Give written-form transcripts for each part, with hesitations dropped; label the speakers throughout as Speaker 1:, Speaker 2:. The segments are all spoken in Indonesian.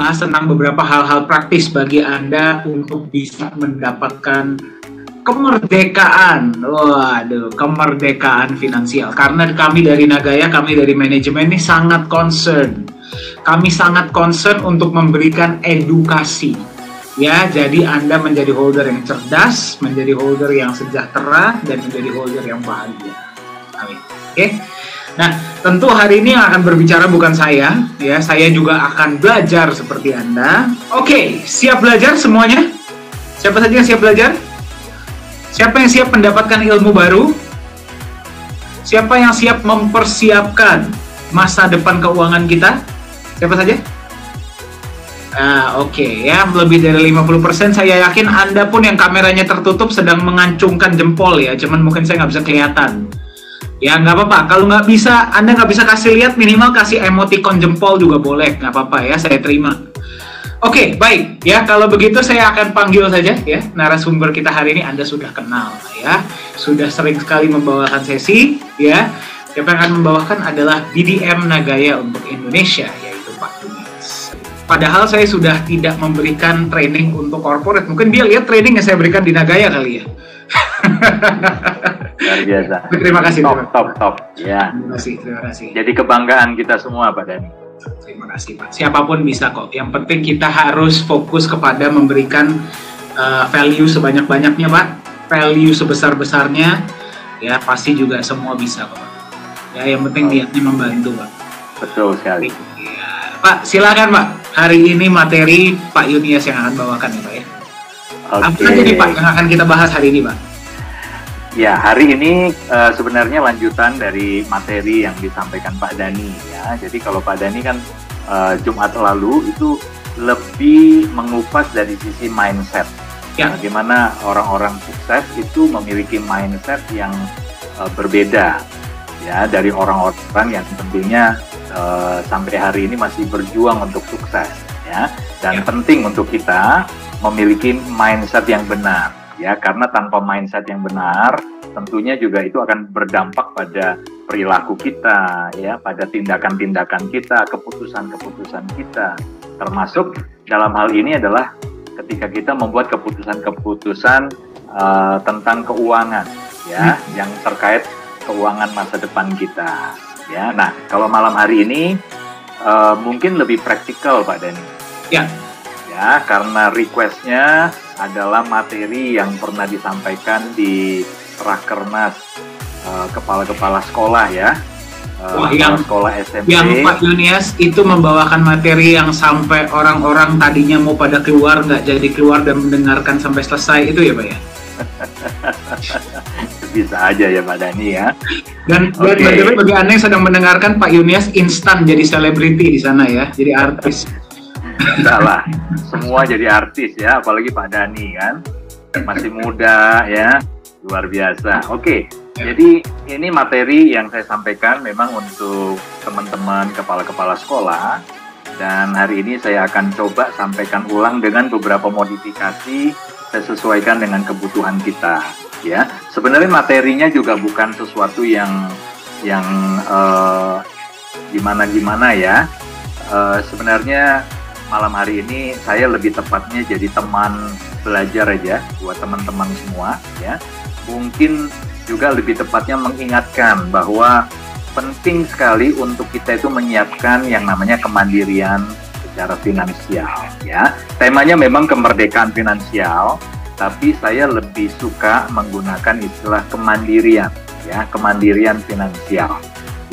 Speaker 1: membahas tentang beberapa hal-hal praktis bagi Anda untuk bisa mendapatkan kemerdekaan. Waduh, kemerdekaan finansial. Karena kami dari Nagaya, kami dari manajemen ini sangat concern. Kami sangat concern untuk memberikan edukasi. Ya, jadi Anda menjadi holder yang cerdas, menjadi holder yang sejahtera, dan menjadi holder yang bahagia. Amin. Oke. Nah, tentu hari ini yang akan berbicara bukan saya, ya. Saya juga akan belajar seperti Anda. Oke, siap belajar semuanya? Siapa saja yang siap belajar? Siapa yang siap mendapatkan ilmu baru? Siapa yang siap mempersiapkan masa depan keuangan kita? Siapa saja? Oke, ya, lebih dari 50% saya yakin Anda pun yang kameranya tertutup sedang mengancungkan jempol ya, cuman mungkin saya nggak bisa kelihatan. Ya, nggak apa-apa, kalau nggak bisa, Anda nggak bisa kasih lihat, minimal kasih emoticon jempol juga boleh, nggak apa-apa ya, saya terima. Oke, baik, ya, kalau begitu saya akan panggil saja ya, narasumber kita hari ini Anda sudah kenal ya, sudah sering sekali membawakan sesi ya, siapa yang akan membawakan adalah BDM Nagaya untuk Indonesia, yaitu Pak Yunias. Padahal saya sudah tidak memberikan training untuk corporate. Mungkin dia lihat training yang saya berikan di Nagaya kali ya.
Speaker 2: Luar biasa.
Speaker 1: Terima kasih.
Speaker 2: Top. Ya.
Speaker 1: Terima kasih.
Speaker 2: Jadi kebanggaan kita semua, Pak Dhani.
Speaker 1: Terima kasih, Pak. Siapapun bisa kok. Yang penting kita harus fokus kepada memberikan value sebanyak-banyaknya, Pak. Value sebesar-besarnya. Ya, pasti juga semua bisa kok. Ya, yang penting niatnya membantu, Pak.
Speaker 2: Betul sekali.
Speaker 1: Ya, Pak, silakan, Pak. Hari ini materi Pak Yunias yang akan bawakan ya, Pak ya. Apa saja nih, Pak, yang akan kita bahas hari ini, Pak?
Speaker 2: Ya, hari ini sebenarnya lanjutan dari materi yang disampaikan Pak Dhani ya. Jadi kalau Pak Dhani kan Jumat lalu itu lebih mengupas dari sisi mindset. Ya. Bagaimana orang-orang sukses itu memiliki mindset yang berbeda ya dari orang-orang yang tentunya sampai hari ini masih berjuang untuk sukses ya. Dan penting untuk kita memiliki mindset yang benar ya, karena tanpa mindset yang benar tentunya juga itu akan berdampak pada perilaku kita ya, pada tindakan-tindakan kita, keputusan-keputusan kita, termasuk dalam hal ini adalah ketika kita membuat keputusan-keputusan tentang keuangan ya, yang terkait keuangan masa depan kita ya. Nah, kalau malam hari ini mungkin lebih praktikal, Pak Dhani ya, karena requestnya adalah materi yang pernah disampaikan di Rakernas kepala-kepala sekolah ya,
Speaker 1: yang
Speaker 2: sekolah SMP.
Speaker 1: Yang Pak Yunias itu membawakan materi yang sampai orang-orang tadinya mau pada keluar nggak jadi keluar dan mendengarkan sampai selesai itu ya, Pak ya?
Speaker 2: Bisa aja ya, Pak Dhani ya.
Speaker 1: Dan bagi Anda yang sedang mendengarkan, Pak Yunias instan jadi selebriti di sana ya, jadi artis.
Speaker 2: Enggak lah, semua jadi artis ya, apalagi Pak Dhani kan masih muda ya, luar biasa. Oke, jadi ini materi yang saya sampaikan memang untuk teman-teman kepala-kepala sekolah, dan hari ini saya akan coba sampaikan ulang dengan beberapa modifikasi, saya sesuaikan dengan kebutuhan kita ya. Sebenarnya materinya juga bukan sesuatu yang gimana-gimana ya. Sebenarnya malam hari ini saya lebih tepatnya jadi teman belajar aja buat teman-teman semua ya. Mungkin juga lebih tepatnya mengingatkan bahwa penting sekali untuk kita itu menyiapkan yang namanya kemandirian secara finansial ya. Temanya memang kemerdekaan finansial, tapi saya lebih suka menggunakan istilah kemandirian ya, kemandirian finansial.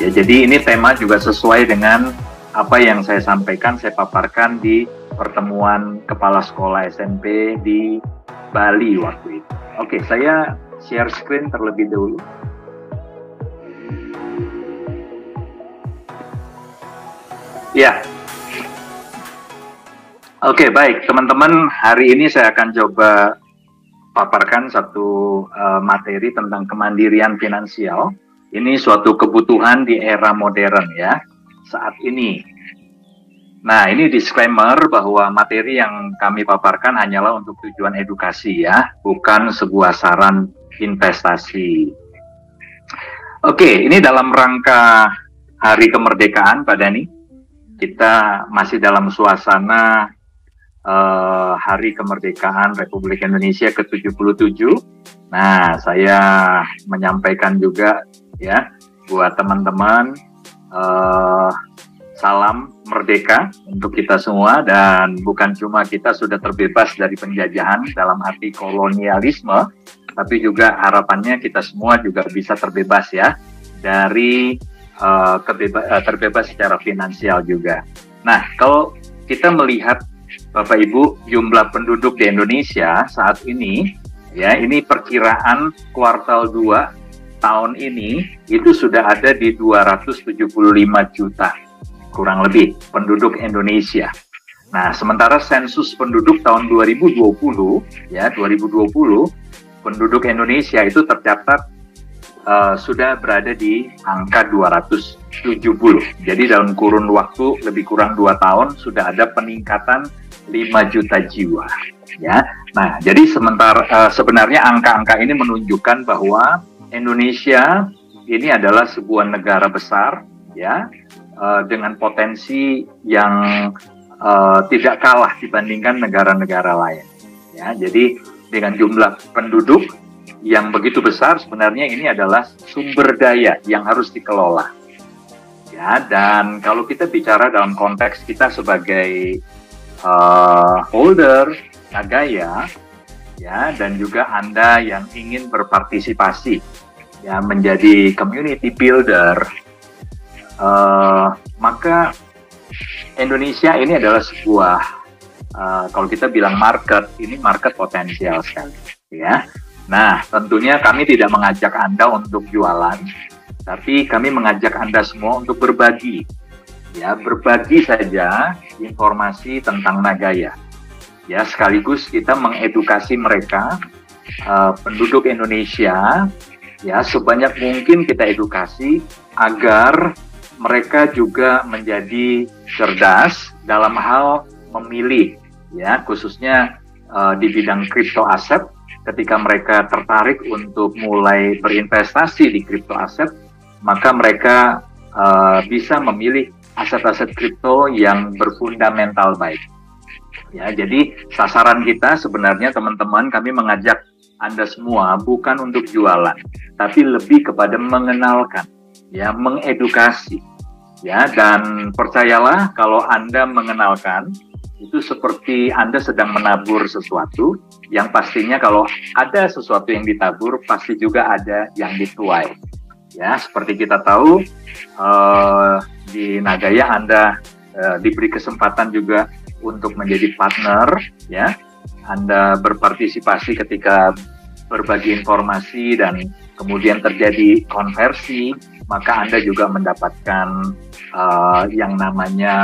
Speaker 2: Ya, jadi ini tema juga sesuai dengan apa yang saya sampaikan, saya paparkan di pertemuan kepala sekolah SMP di Bali waktu itu. Oke, saya share screen terlebih dahulu. Ya. Oke, baik teman-teman, hari ini saya akan coba paparkan satu materi tentang kemandirian finansial. Ini suatu kebutuhan di era modern ya, saat ini. Nah, ini disclaimer bahwa materi yang kami paparkan hanyalah untuk tujuan edukasi ya, bukan sebuah saran investasi. Oke, ini dalam rangka Hari Kemerdekaan, Pak Dhani. kita masih dalam suasana Hari Kemerdekaan Republik Indonesia ke-77. Nah, saya menyampaikan juga ya buat teman-teman salam merdeka untuk kita semua, dan bukan cuma kita sudah terbebas dari penjajahan dalam arti kolonialisme, tapi juga harapannya kita semua juga bisa terbebas ya dari terbebas secara finansial juga. Nah, kalau kita melihat Bapak Ibu, jumlah penduduk di Indonesia saat ini, ya ini perkiraan kuartal 2 tahun ini, itu sudah ada di 275 juta, kurang lebih, penduduk Indonesia. Nah, sementara sensus penduduk tahun 2020, ya 2020, penduduk Indonesia itu tercatat sudah berada di angka 270. Jadi dalam kurun waktu lebih kurang 2 tahun, sudah ada peningkatan 5 juta jiwa, ya. Nah, jadi sebenarnya angka-angka ini menunjukkan bahwa Indonesia ini adalah sebuah negara besar, ya, dengan potensi yang tidak kalah dibandingkan negara-negara lain, ya. Jadi dengan jumlah penduduk yang begitu besar, sebenarnya ini adalah sumber daya yang harus dikelola, ya. Dan kalau kita bicara dalam konteks kita sebagai holder Nagaya, ya, dan juga Anda yang ingin berpartisipasi, ya, menjadi community builder, maka Indonesia ini adalah sebuah kalau kita bilang market, ini market potensial sekali, ya. Nah, tentunya kami tidak mengajak Anda untuk jualan, tapi kami mengajak Anda semua untuk berbagi. Ya, berbagi saja informasi tentang Nagaya. Ya, sekaligus kita mengedukasi mereka, penduduk Indonesia, ya, sebanyak mungkin kita edukasi agar mereka juga menjadi cerdas dalam hal memilih, ya, khususnya di bidang crypto aset. Ketika mereka tertarik untuk mulai berinvestasi di crypto aset, maka mereka bisa memilih aset-aset kripto yang berfundamental baik. Ya, jadi sasaran kita sebenarnya teman-teman, kami mengajak Anda semua bukan untuk jualan, tapi lebih kepada mengenalkan, ya, mengedukasi, ya. Dan percayalah, kalau Anda mengenalkan, itu seperti Anda sedang menabur sesuatu, yang pastinya kalau ada sesuatu yang ditabur, pasti juga ada yang dituai. Ya, seperti kita tahu, di Nagaya Anda diberi kesempatan juga untuk menjadi partner, ya. Anda berpartisipasi ketika berbagi informasi dan kemudian terjadi konversi, maka Anda juga mendapatkan yang namanya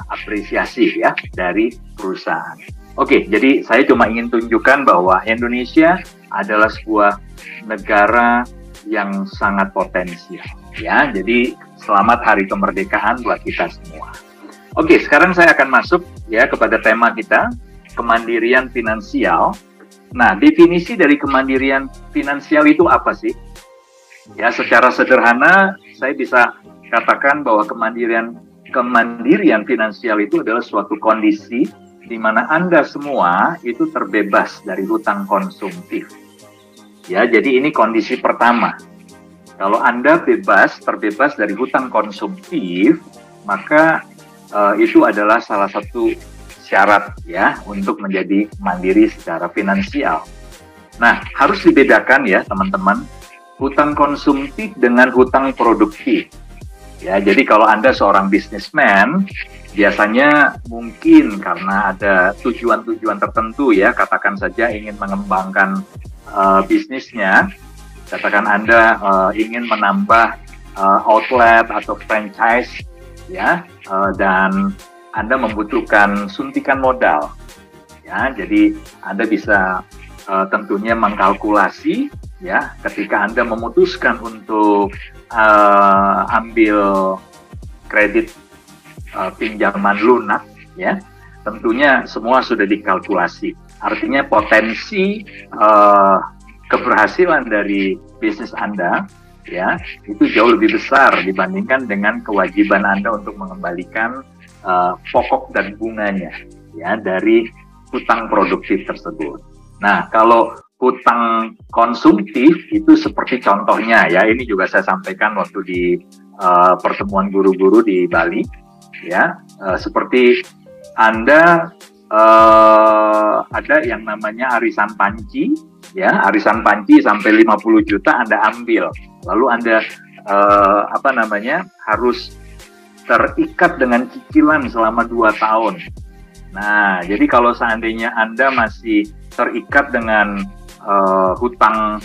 Speaker 2: apresiasi, ya, dari perusahaan. Oke, jadi saya cuma ingin tunjukkan bahwa Indonesia adalah sebuah negara yang sangat potensial, ya. Jadi selamat Hari Kemerdekaan buat kita semua. Oke, sekarang saya akan masuk, ya, kepada tema kita, kemandirian finansial. Nah, definisi dari kemandirian finansial itu apa sih? Ya, secara sederhana saya bisa katakan bahwa kemandirian finansial itu adalah suatu kondisi di mana Anda semua itu terbebas dari hutang konsumtif. Ya, jadi ini kondisi pertama. Kalau Anda terbebas dari hutang konsumtif, maka itu adalah salah satu syarat, ya, untuk menjadi mandiri secara finansial. Nah, harus dibedakan, ya, teman-teman, hutang konsumtif dengan hutang produktif. Ya, jadi kalau Anda seorang bisnismen, biasanya mungkin karena ada tujuan-tujuan tertentu, ya, katakan saja ingin mengembangkan bisnisnya, katakan Anda ingin menambah outlet atau franchise, ya, dan Anda membutuhkan suntikan modal, ya. Jadi Anda bisa tentunya mengkalkulasi, ya, ketika Anda memutuskan untuk ambil kredit pinjaman lunak, ya, tentunya semua sudah dikalkulasi. Artinya potensi keberhasilan dari bisnis Anda, ya, itu jauh lebih besar dibandingkan dengan kewajiban Anda untuk mengembalikan pokok dan bunganya ya dari hutang produktif tersebut. Nah, kalau hutang konsumtif itu seperti contohnya ya, ini juga saya sampaikan waktu di pertemuan guru-guru di Bali ya, seperti Anda ada yang namanya arisan panci ya, arisan panci sampai 50 juta Anda ambil, lalu Anda harus terikat dengan cicilan selama 2 tahun. Nah, jadi kalau seandainya Anda masih terikat dengan hutang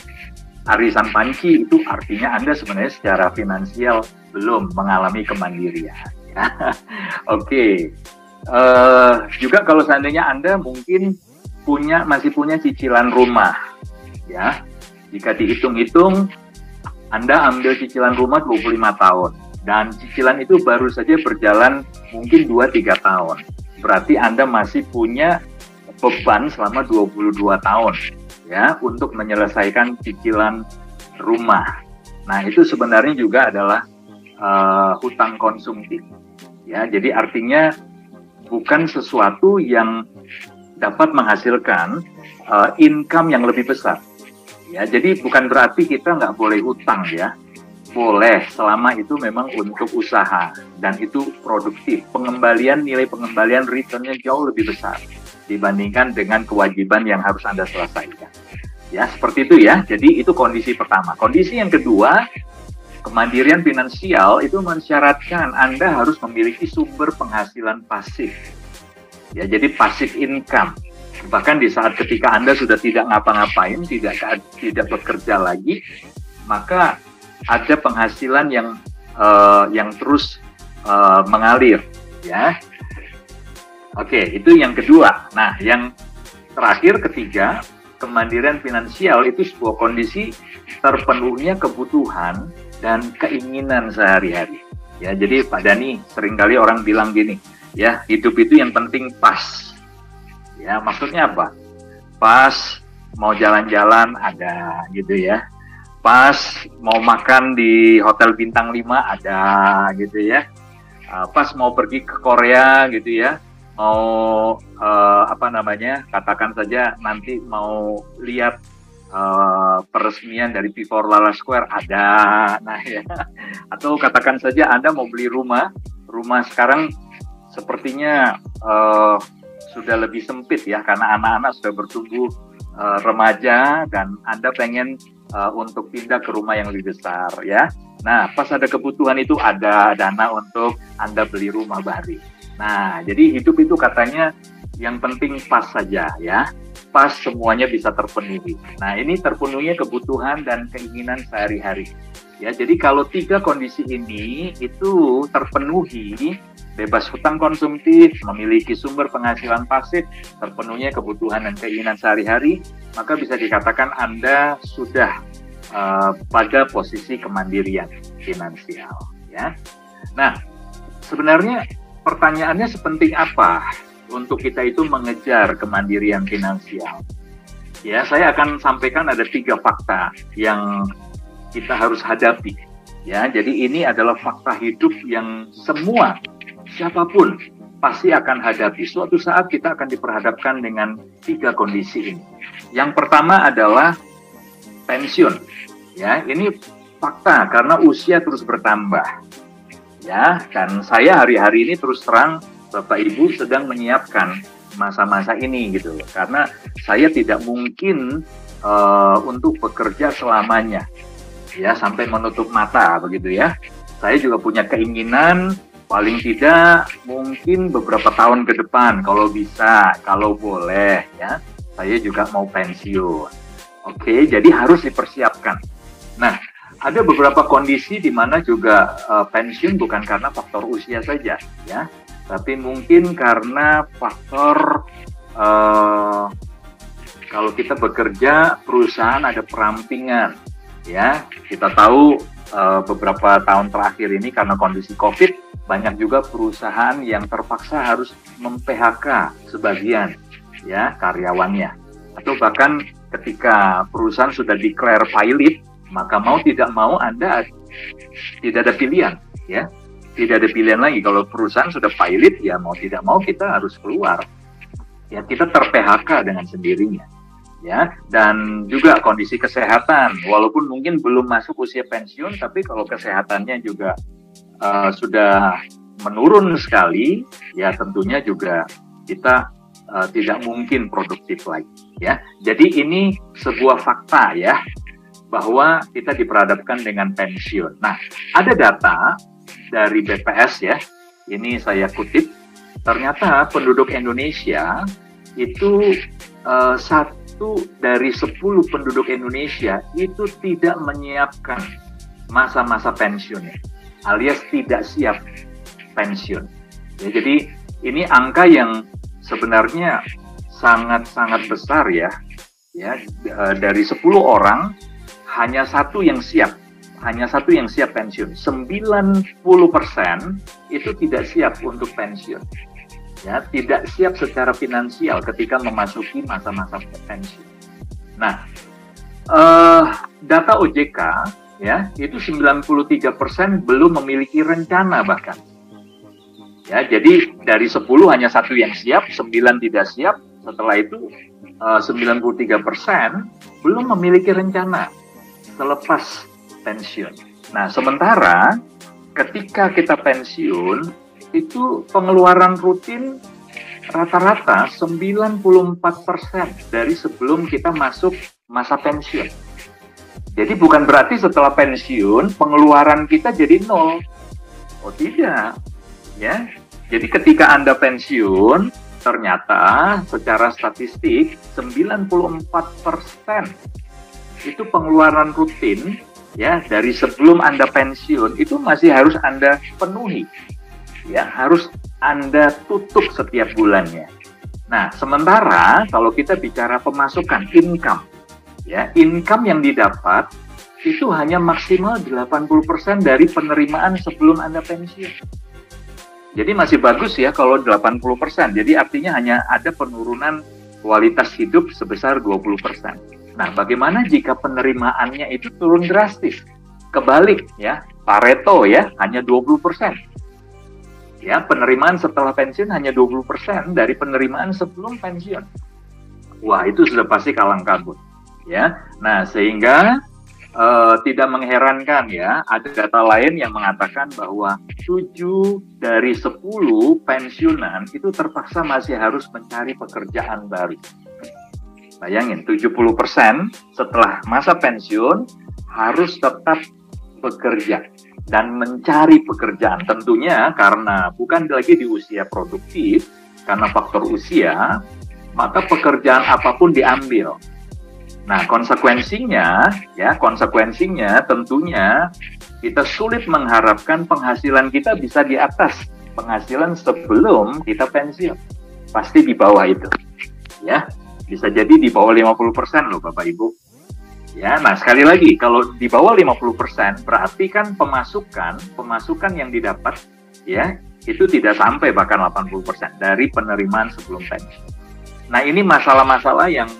Speaker 2: arisan panci, itu artinya Anda sebenarnya secara finansial belum mengalami kemandirian. Ya. Oke. Juga kalau seandainya Anda mungkin masih punya cicilan rumah, ya. Jika dihitung-hitung, Anda ambil cicilan rumah 25 tahun. Dan cicilan itu baru saja berjalan mungkin 2-3 tahun. Berarti Anda masih punya beban selama 22 tahun ya untuk menyelesaikan cicilan rumah. Nah, itu sebenarnya juga adalah hutang konsumtif. Ya, jadi artinya bukan sesuatu yang dapat menghasilkan income yang lebih besar. Ya, jadi bukan berarti kita nggak boleh hutang ya. Boleh, selama itu memang untuk usaha dan itu produktif. Nilai pengembalian returnnya jauh lebih besar dibandingkan dengan kewajiban yang harus Anda selesaikan. Ya, seperti itu ya. Jadi itu kondisi pertama. Kondisi yang kedua, kemandirian finansial itu mensyaratkan Anda harus memiliki sumber penghasilan pasif. Ya, jadi passive income. Bahkan di saat ketika Anda sudah tidak ngapa-ngapain, tidak bekerja lagi, maka ada penghasilan yang terus mengalir, ya. Oke, itu yang kedua. Nah, yang terakhir, ketiga, kemandirian finansial itu sebuah kondisi terpenuhnya kebutuhan dan keinginan sehari-hari. Ya, jadi Pak Dani, seringkali orang bilang gini, ya, hidup itu yang penting pas. Ya, maksudnya apa? Pas mau jalan-jalan ada, gitu ya. Pas mau makan di hotel bintang 5 ada gitu ya. Pas mau pergi ke Korea gitu ya. Mau katakan saja nanti mau lihat peresmian dari P4 Lala Square ada. Nah ya. Atau katakan saja Anda mau beli rumah sekarang sepertinya sudah lebih sempit ya karena anak-anak sudah bertumbuh remaja dan Anda pengen untuk pindah ke rumah yang lebih besar ya. Nah, pas ada kebutuhan itu ada dana untuk Anda beli rumah baru. Nah, jadi hidup itu katanya yang penting pas saja ya. Pas semuanya bisa terpenuhi. Nah, ini terpenuhinya kebutuhan dan keinginan sehari-hari. Ya, jadi kalau 3 kondisi ini itu terpenuhi, bebas hutang konsumtif, memiliki sumber penghasilan pasif, terpenuhnya kebutuhan dan keinginan sehari-hari, maka bisa dikatakan Anda sudah pada posisi kemandirian finansial. Ya. Nah, sebenarnya pertanyaannya sepenting apa untuk kita itu mengejar kemandirian finansial? Ya, saya akan sampaikan ada 3 fakta yang kita harus hadapi. Ya, jadi ini adalah fakta hidup yang semua siapapun pasti akan hadapi. Suatu saat kita akan diperhadapkan dengan 3 kondisi ini. Yang pertama adalah pensiun. Ya, ini fakta karena usia terus bertambah. Ya, dan saya hari-hari ini terus terang Bapak Ibu sedang menyiapkan masa-masa ini gitu loh. Karena saya tidak mungkin untuk bekerja selamanya. Ya, sampai menutup mata begitu ya. Saya juga punya keinginan paling tidak mungkin beberapa tahun ke depan kalau bisa, kalau boleh ya. Saya juga mau pensiun. Oke, jadi harus dipersiapkan. Nah, ada beberapa kondisi di mana juga pensiun bukan karena faktor usia saja ya, tapi mungkin karena faktor kalau kita bekerja perusahaan ada perampingan ya. Kita tahu beberapa tahun terakhir ini karena kondisi COVID banyak juga perusahaan yang terpaksa harus mem-PHK sebagian ya karyawannya, atau bahkan ketika perusahaan sudah declare pilot, maka mau tidak mau Anda tidak ada pilihan ya. tidak ada pilihan lagi. Kalau perusahaan sudah pilot, ya mau tidak mau kita harus keluar. Ya, kita ter-PHK dengan sendirinya. Ya, dan juga kondisi kesehatan, walaupun mungkin belum masuk usia pensiun, tapi kalau kesehatannya juga sudah menurun sekali, ya tentunya juga kita tidak mungkin produktif lagi. Ya, jadi ini sebuah fakta ya, bahwa kita diperhadapkan dengan pensiun. Nah, ada data dari BPS ya, ini saya kutip, ternyata penduduk Indonesia itu 1 dari 10 penduduk Indonesia itu tidak menyiapkan masa-masa pensiunnya, alias tidak siap pensiun. Ya, jadi ini angka yang sebenarnya sangat-sangat besar ya. Ya, dari 10 orang hanya satu yang siap pensiun. 90% itu tidak siap untuk pensiun. Ya, tidak siap secara finansial ketika memasuki masa-masa pensiun. Nah, data OJK ya, itu 93% belum memiliki rencana bahkan. Ya, jadi dari 10 hanya satu yang siap, 9 tidak siap. Setelah itu 93% belum memiliki rencana selepas pensiun. Nah, sementara ketika kita pensiun, itu pengeluaran rutin rata-rata 94% dari sebelum kita masuk masa pensiun. Jadi bukan berarti setelah pensiun, pengeluaran kita jadi 0. Oh tidak, ya. Jadi ketika Anda pensiun, ternyata secara statistik 94% itu pengeluaran rutin ya dari sebelum Anda pensiun itu masih harus Anda penuhi. Ya, harus Anda tutup setiap bulannya. Nah, sementara kalau kita bicara pemasukan income, ya, income yang didapat itu hanya maksimal 80% dari penerimaan sebelum Anda pensiun. Jadi masih bagus ya kalau 80%. Jadi artinya hanya ada penurunan kualitas hidup sebesar 20%. Nah, bagaimana jika penerimaannya itu turun drastis? Kebalik ya, Pareto ya, hanya 20%. Ya, penerimaan setelah pensiun hanya 20% dari penerimaan sebelum pensiun. Wah, itu sudah pasti kalang kabut. Ya, nah sehingga tidak mengherankan ya, ada data lain yang mengatakan bahwa 7 dari 10 pensiunan itu terpaksa masih harus mencari pekerjaan baru. Bayangin, 70% setelah masa pensiun harus tetap bekerja dan mencari pekerjaan. Tentunya karena bukan lagi di usia produktif, karena faktor usia, maka pekerjaan apapun diambil. Nah, konsekuensinya tentunya kita sulit mengharapkan penghasilan kita bisa di atas penghasilan sebelum kita pensiun. Pasti di bawah itu. Ya, bisa jadi di bawah 50% loh Bapak Ibu. Ya, nah sekali lagi kalau di bawah 50% berarti kan pemasukan yang didapat ya itu tidak sampai bahkan 80% dari penerimaan sebelum pensiun. Nah, ini masalah-masalah yang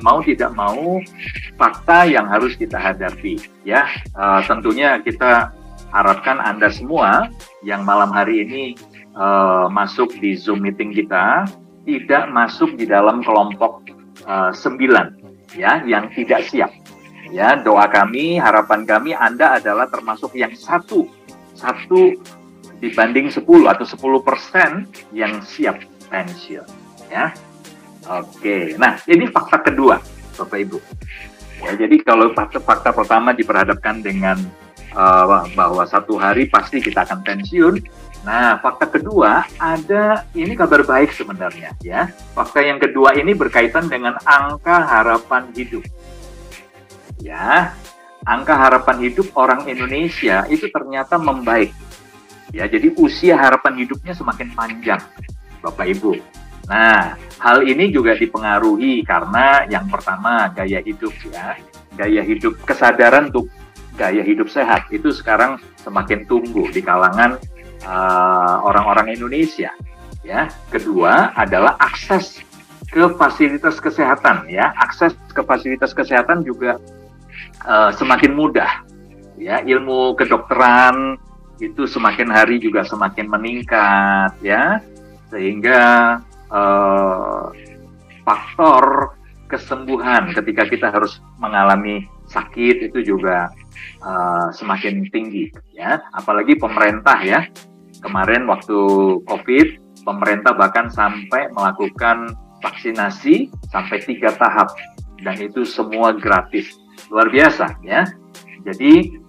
Speaker 2: mau tidak mau fakta yang harus kita hadapi ya. Tentunya kita harapkan Anda semua yang malam hari ini masuk di Zoom meeting kita tidak masuk di dalam kelompok 9 ya yang tidak siap. Ya, doa kami, harapan kami Anda adalah termasuk yang satu dibanding 10 atau 10% yang siap pensiun ya. Oke, nah ini fakta kedua Bapak Ibu. Ya, jadi kalau fakta pertama diperhadapkan dengan bahwa satu hari pasti kita akan pensiun. Nah, fakta kedua ada ini kabar baik sebenarnya ya. Fakta yang kedua ini berkaitan dengan angka harapan hidup. Ya, angka harapan hidup orang Indonesia itu ternyata membaik. Ya, jadi usia harapan hidupnya semakin panjang, Bapak Ibu. Nah, hal ini juga dipengaruhi karena yang pertama gaya hidup ya. Gaya hidup, kesadaran untuk gaya hidup sehat itu sekarang semakin tumbuh di kalangan orang-orang Indonesia ya. Kedua adalah akses ke fasilitas kesehatan ya. Akses ke fasilitas kesehatan juga semakin mudah ya. Ilmu kedokteran itu semakin hari juga semakin meningkat ya, sehingga faktor kesembuhan ketika kita harus mengalami sakit itu juga semakin tinggi ya, apalagi pemerintah ya, kemarin waktu COVID pemerintah bahkan sampai melakukan vaksinasi sampai 3 tahap dan itu semua gratis, luar biasa ya. Jadi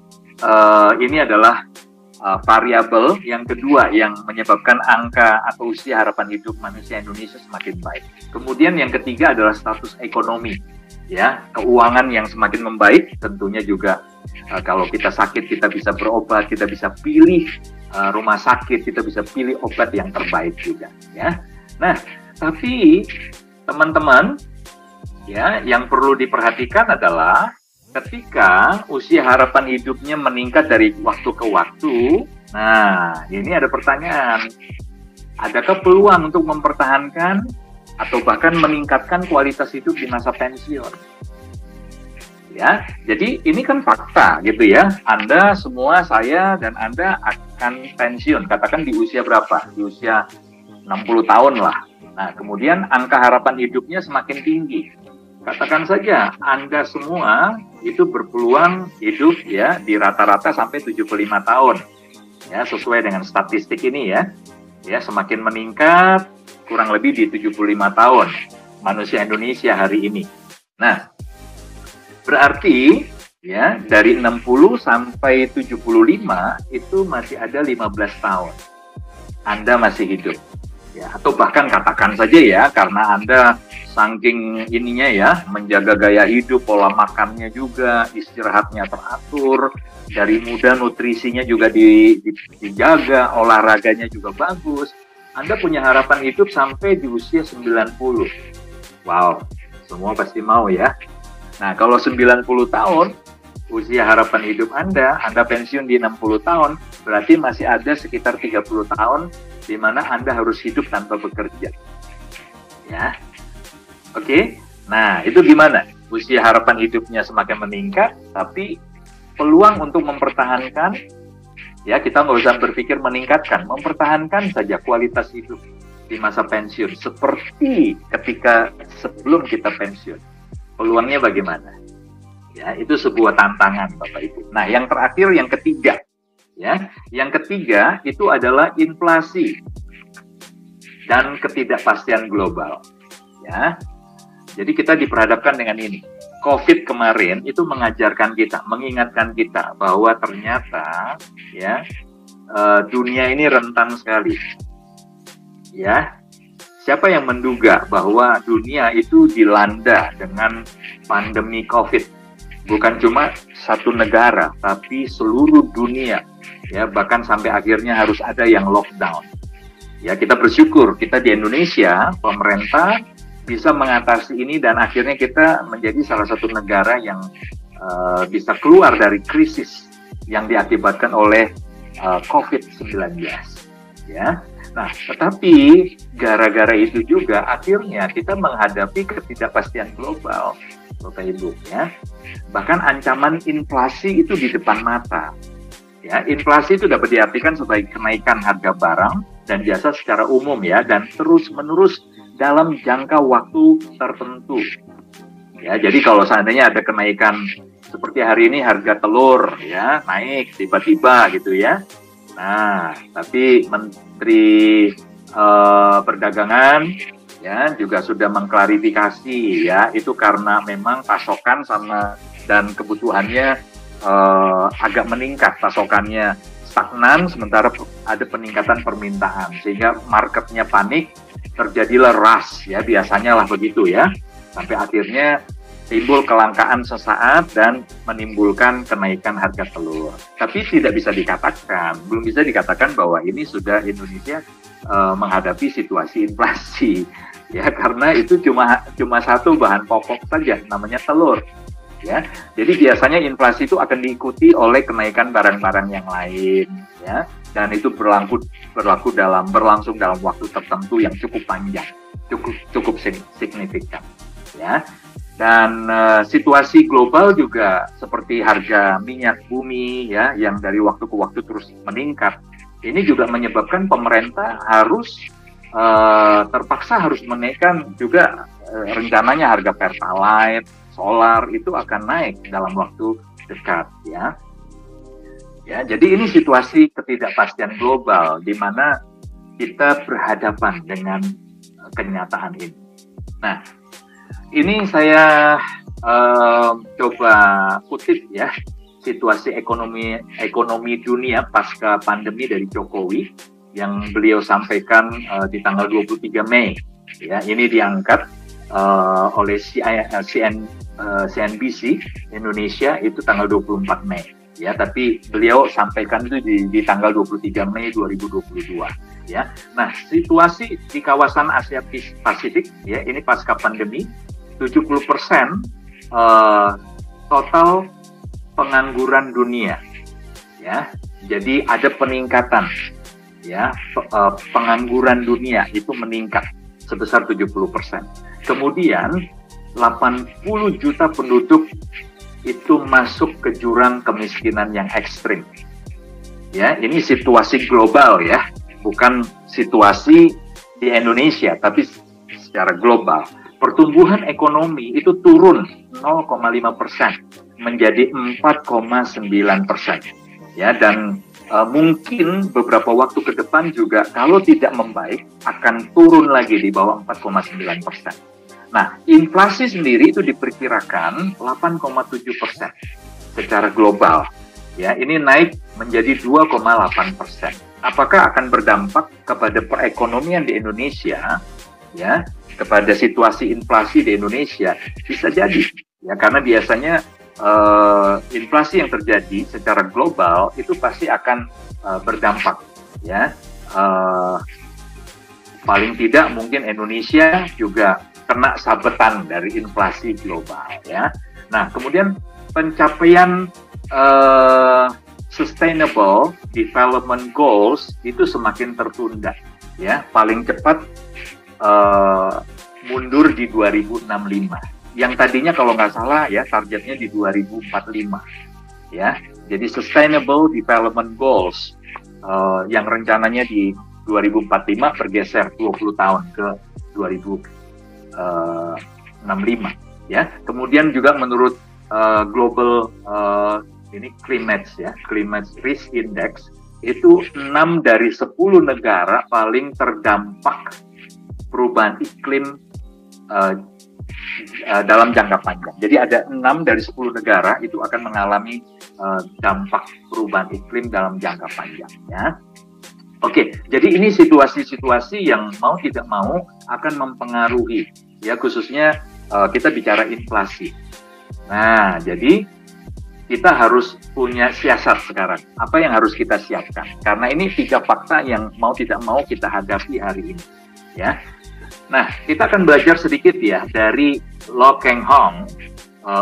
Speaker 2: ini adalah variabel yang kedua yang menyebabkan angka atau usia harapan hidup manusia Indonesia semakin baik. Kemudian yang ketiga adalah status ekonomi, ya, keuangan yang semakin membaik. Tentunya juga kalau kita sakit kita bisa berobat, kita bisa pilih rumah sakit, kita bisa pilih obat yang terbaik juga, ya. Nah, tapi teman-teman, ya, yang perlu diperhatikan adalah ketika usia harapan hidupnya meningkat dari waktu ke waktu, nah ini ada pertanyaan, adakah peluang untuk mempertahankan atau bahkan meningkatkan kualitas hidup di masa pensiun? Ya, jadi ini kan fakta gitu ya, Anda semua, saya dan Anda akan pensiun, katakan di usia berapa? Di usia 60 tahun lah. Nah, kemudian angka harapan hidupnya semakin tinggi. Katakan saja Anda semua itu berpeluang hidup ya di rata-rata sampai 75 tahun. Ya, sesuai dengan statistik ini ya. Ya, semakin meningkat kurang lebih di 75 tahun manusia Indonesia hari ini. Nah, berarti ya dari 60 sampai 75 itu masih ada 15 tahun. Anda masih hidup. Ya, atau bahkan katakan saja ya, karena Anda saking ininya ya, menjaga gaya hidup, pola makannya juga, istirahatnya teratur, dari muda nutrisinya juga dijaga, olahraganya juga bagus, Anda punya harapan hidup sampai di usia 90. Wow, semua pasti mau ya. Nah, kalau 90 tahun, usia harapan hidup Anda pensiun di 60 tahun, berarti masih ada sekitar 30 tahun di mana Anda harus hidup tanpa bekerja. Ya. Oke. Nah, itu gimana? Usia harapan hidupnya semakin meningkat, tapi peluang untuk mempertahankan, ya kita nggak usah berpikir meningkatkan, mempertahankan saja kualitas hidup di masa pensiun, seperti ketika sebelum kita pensiun. Peluangnya bagaimana? Ya, itu sebuah tantangan Bapak Ibu. Nah, yang terakhir, yang ketiga, ya, yang ketiga itu adalah inflasi dan ketidakpastian global. Ya, jadi kita diperhadapkan dengan ini. COVID kemarin itu mengajarkan kita, mengingatkan kita bahwa ternyata, ya, dunia ini rentan sekali. Ya, siapa yang menduga bahwa dunia itu dilanda dengan pandemi COVID? Bukan cuma satu negara, tapi seluruh dunia, ya, bahkan sampai akhirnya harus ada yang lockdown. Ya, kita bersyukur kita di Indonesia, pemerintah bisa mengatasi ini dan akhirnya kita menjadi salah satu negara yang bisa keluar dari krisis yang diakibatkan oleh COVID-19. Ya, nah, tetapi gara-gara itu juga akhirnya kita menghadapi ketidakpastian global, Bapak Ibu, ya. Bahkan ancaman inflasi itu di depan mata. Ya, inflasi itu dapat diartikan sebagai kenaikan harga barang dan jasa secara umum ya, dan terus-menerus dalam jangka waktu tertentu. Ya, jadi kalau seandainya ada kenaikan seperti hari ini harga telur ya naik tiba-tiba gitu ya. Nah, tapi Menteri Perdagangan ya juga sudah mengklarifikasi ya, itu karena memang pasokan sama dan kebutuhannya agak meningkat, pasokannya stagnan sementara ada peningkatan permintaan sehingga marketnya panik, terjadilah rush ya, biasanya lah begitu ya, sampai akhirnya timbul kelangkaan sesaat dan menimbulkan kenaikan harga telur. Tapi tidak bisa dikatakan, belum bisa dikatakan bahwa ini sudah Indonesia menghadapi situasi inflasi ya, karena itu cuma satu bahan pokok saja, namanya telur. Ya, jadi biasanya inflasi itu akan diikuti oleh kenaikan barang-barang yang lain, ya, dan itu berlangsung dalam waktu tertentu yang cukup panjang, cukup signifikan, ya. Dan situasi global juga seperti harga minyak bumi ya yang dari waktu ke waktu terus meningkat. Ini juga menyebabkan pemerintah harus terpaksa harus menaikkan juga rencananya harga Pertalite, solar itu akan naik dalam waktu dekat ya. Ya, jadi ini situasi ketidakpastian global di mana kita berhadapan dengan kenyataan ini. Nah, ini saya coba kutip ya situasi ekonomi dunia pasca pandemi dari Jokowi yang beliau sampaikan di tanggal 23 Mei. Ya, ini diangkat oleh CNBC Indonesia itu tanggal 24 Mei. Ya, tapi beliau sampaikan itu di tanggal 23 Mei 2022. Ya, nah situasi di kawasan Asia Pasifik ya ini pasca pandemi 70% total pengangguran dunia. Ya, jadi ada peningkatan ya pengangguran dunia itu meningkat sebesar 70%. Kemudian 80 juta penduduk itu masuk ke jurang kemiskinan yang ekstrim. Ya, ini situasi global ya, bukan situasi di Indonesia, tapi secara global. Pertumbuhan ekonomi itu turun 0,5% menjadi 4,9%. Ya, dan mungkin beberapa waktu ke depan juga kalau tidak membaik akan turun lagi di bawah 4,9%. Nah, inflasi sendiri itu diperkirakan 8,7% secara global. Ya, ini naik menjadi 2,8%. Apakah akan berdampak kepada perekonomian di Indonesia? Ya, kepada situasi inflasi di Indonesia bisa jadi. Ya, karena biasanya inflasi yang terjadi secara global itu pasti akan berdampak. Ya, paling tidak mungkin Indonesia juga kena sabetan dari inflasi global ya. Nah, kemudian pencapaian Sustainable Development Goals itu semakin tertunda ya. Paling cepat mundur di 2065. Yang tadinya kalau nggak salah ya targetnya di 2045 ya. Jadi Sustainable Development Goals yang rencananya di 2045 bergeser 20 tahun ke 2065 ya. Kemudian juga menurut Global Climate Risk Index itu 6 dari 10 negara paling terdampak perubahan iklim dalam jangka panjang. Jadi ada 6 dari 10 negara itu akan mengalami dampak perubahan iklim dalam jangka panjang ya. Oke, jadi ini situasi-situasi yang mau tidak mau akan mempengaruhi ya, khususnya kita bicara inflasi. Nah, jadi kita harus punya siasat sekarang. Apa yang harus kita siapkan? Karena ini 3 fakta yang mau tidak mau kita hadapi hari ini ya. Nah, kita akan belajar sedikit ya dari Lo Keng Hong.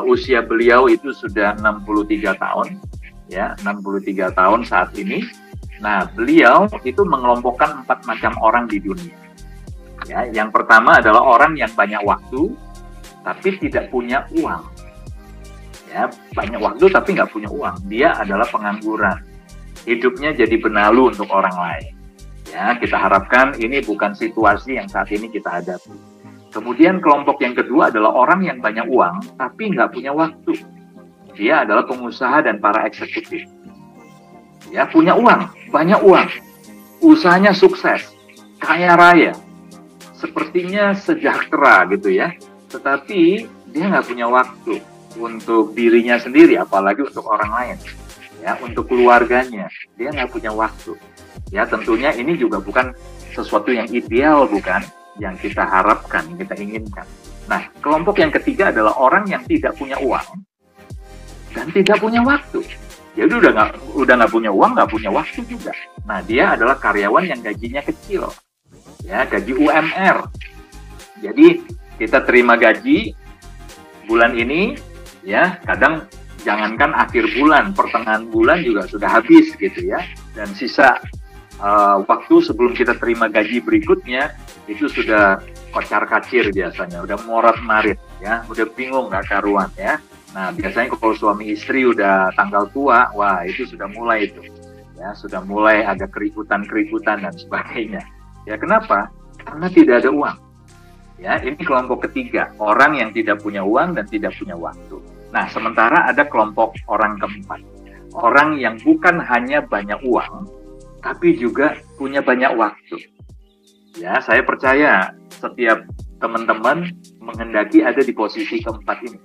Speaker 2: Usia beliau itu sudah 63 tahun ya, 63 tahun saat ini. Nah, beliau itu mengelompokkan 4 macam orang di dunia. Ya, yang pertama adalah orang yang banyak waktu tapi tidak punya uang. Ya, banyak waktu tapi nggak punya uang. Dia adalah pengangguran. Hidupnya jadi benalu untuk orang lain. Ya, kita harapkan ini bukan situasi yang saat ini kita hadapi. Kemudian kelompok yang kedua adalah orang yang banyak uang tapi nggak punya waktu. Dia adalah pengusaha dan para eksekutif. Ya, punya uang, banyak uang, usahanya sukses, kaya raya, sepertinya sejahtera gitu ya. Tetapi dia nggak punya waktu untuk dirinya sendiri, apalagi untuk orang lain. Ya, untuk keluarganya, dia nggak punya waktu. Ya, tentunya ini juga bukan sesuatu yang ideal, bukan yang kita harapkan, yang kita inginkan. Nah, kelompok yang ketiga adalah orang yang tidak punya uang dan tidak punya waktu. Jadi udah nggak punya uang, nggak punya waktu juga. Nah, dia adalah karyawan yang gajinya kecil, ya, gaji UMR. Jadi kita terima gaji bulan ini, ya, kadang jangankan akhir bulan, pertengahan bulan juga sudah habis gitu ya. Dan sisa waktu sebelum kita terima gaji berikutnya itu sudah kocar-kacir biasanya, udah morat-marit ya, udah bingung nggak karuan ya. Nah, biasanya kalau suami istri udah tanggal tua, wah itu sudah mulai itu, ya, sudah mulai ada keributan-keributan dan sebagainya. Ya, kenapa? Karena tidak ada uang. Ya, ini kelompok ketiga, orang yang tidak punya uang dan tidak punya waktu. Nah, sementara ada kelompok orang keempat, orang yang bukan hanya banyak uang, tapi juga punya banyak waktu. Ya, saya percaya setiap teman-teman menghendaki ada di posisi keempat ini.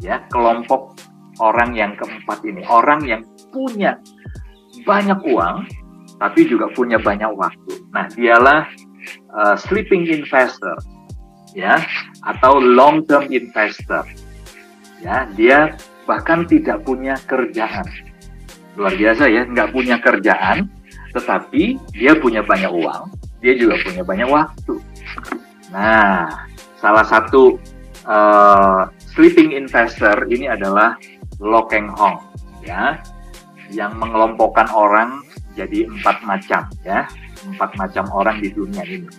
Speaker 2: Ya, kelompok orang yang keempat ini, orang yang punya banyak uang, tapi juga punya banyak waktu. Nah, dialah sleeping investor, ya, atau long term investor. Ya, dia bahkan tidak punya kerjaan. Luar biasa ya, nggak punya kerjaan, tetapi dia punya banyak uang, dia juga punya banyak waktu. Nah, salah satu sleeping investor ini adalah Lo Keng Hong, ya, yang mengelompokkan orang jadi 4 macam, ya, 4 macam orang di dunia ini.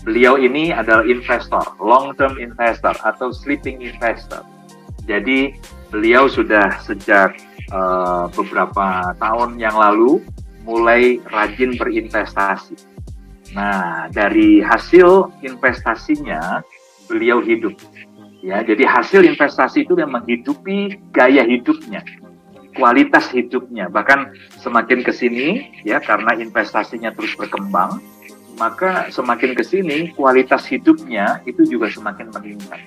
Speaker 2: Beliau ini adalah investor, long term investor atau sleeping investor. Jadi beliau sudah sejak beberapa tahun yang lalu mulai rajin berinvestasi. Nah, dari hasil investasinya beliau hidup. Ya, jadi hasil investasi itu yang menghidupi gaya hidupnya, kualitas hidupnya. Bahkan semakin ke sini, ya, karena investasinya terus berkembang, maka semakin ke sini kualitas hidupnya itu juga semakin meningkat.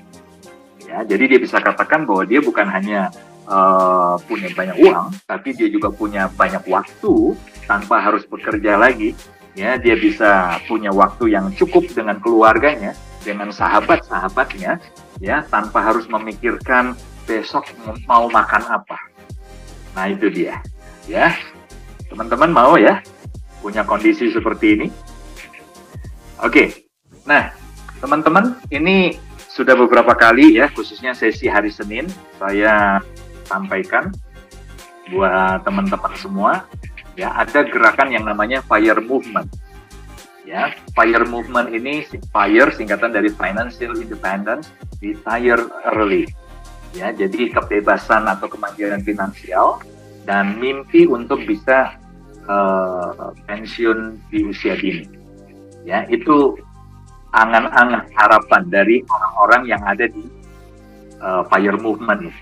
Speaker 2: Ya, jadi dia bisa katakan bahwa dia bukan hanya punya banyak uang, tapi dia juga punya banyak waktu tanpa harus bekerja lagi. Ya, dia bisa punya waktu yang cukup dengan keluarganya, dengan sahabat-sahabatnya, ya, tanpa harus memikirkan besok mau makan apa. Nah, itu dia, ya. Teman-teman mau ya punya kondisi seperti ini? Oke. Nah, teman-teman, ini sudah beberapa kali ya, khususnya sesi hari Senin, saya sampaikan buat teman-teman semua. Ya, ada gerakan yang namanya FIRE movement. Ya, FIRE movement ini, FIRE singkatan dari Financial Independence, Retire Early. Ya, jadi kebebasan atau kemandirian finansial dan mimpi untuk bisa pensiun di usia dini. Ya, itu angan-angan harapan dari orang-orang yang ada di FIRE movement.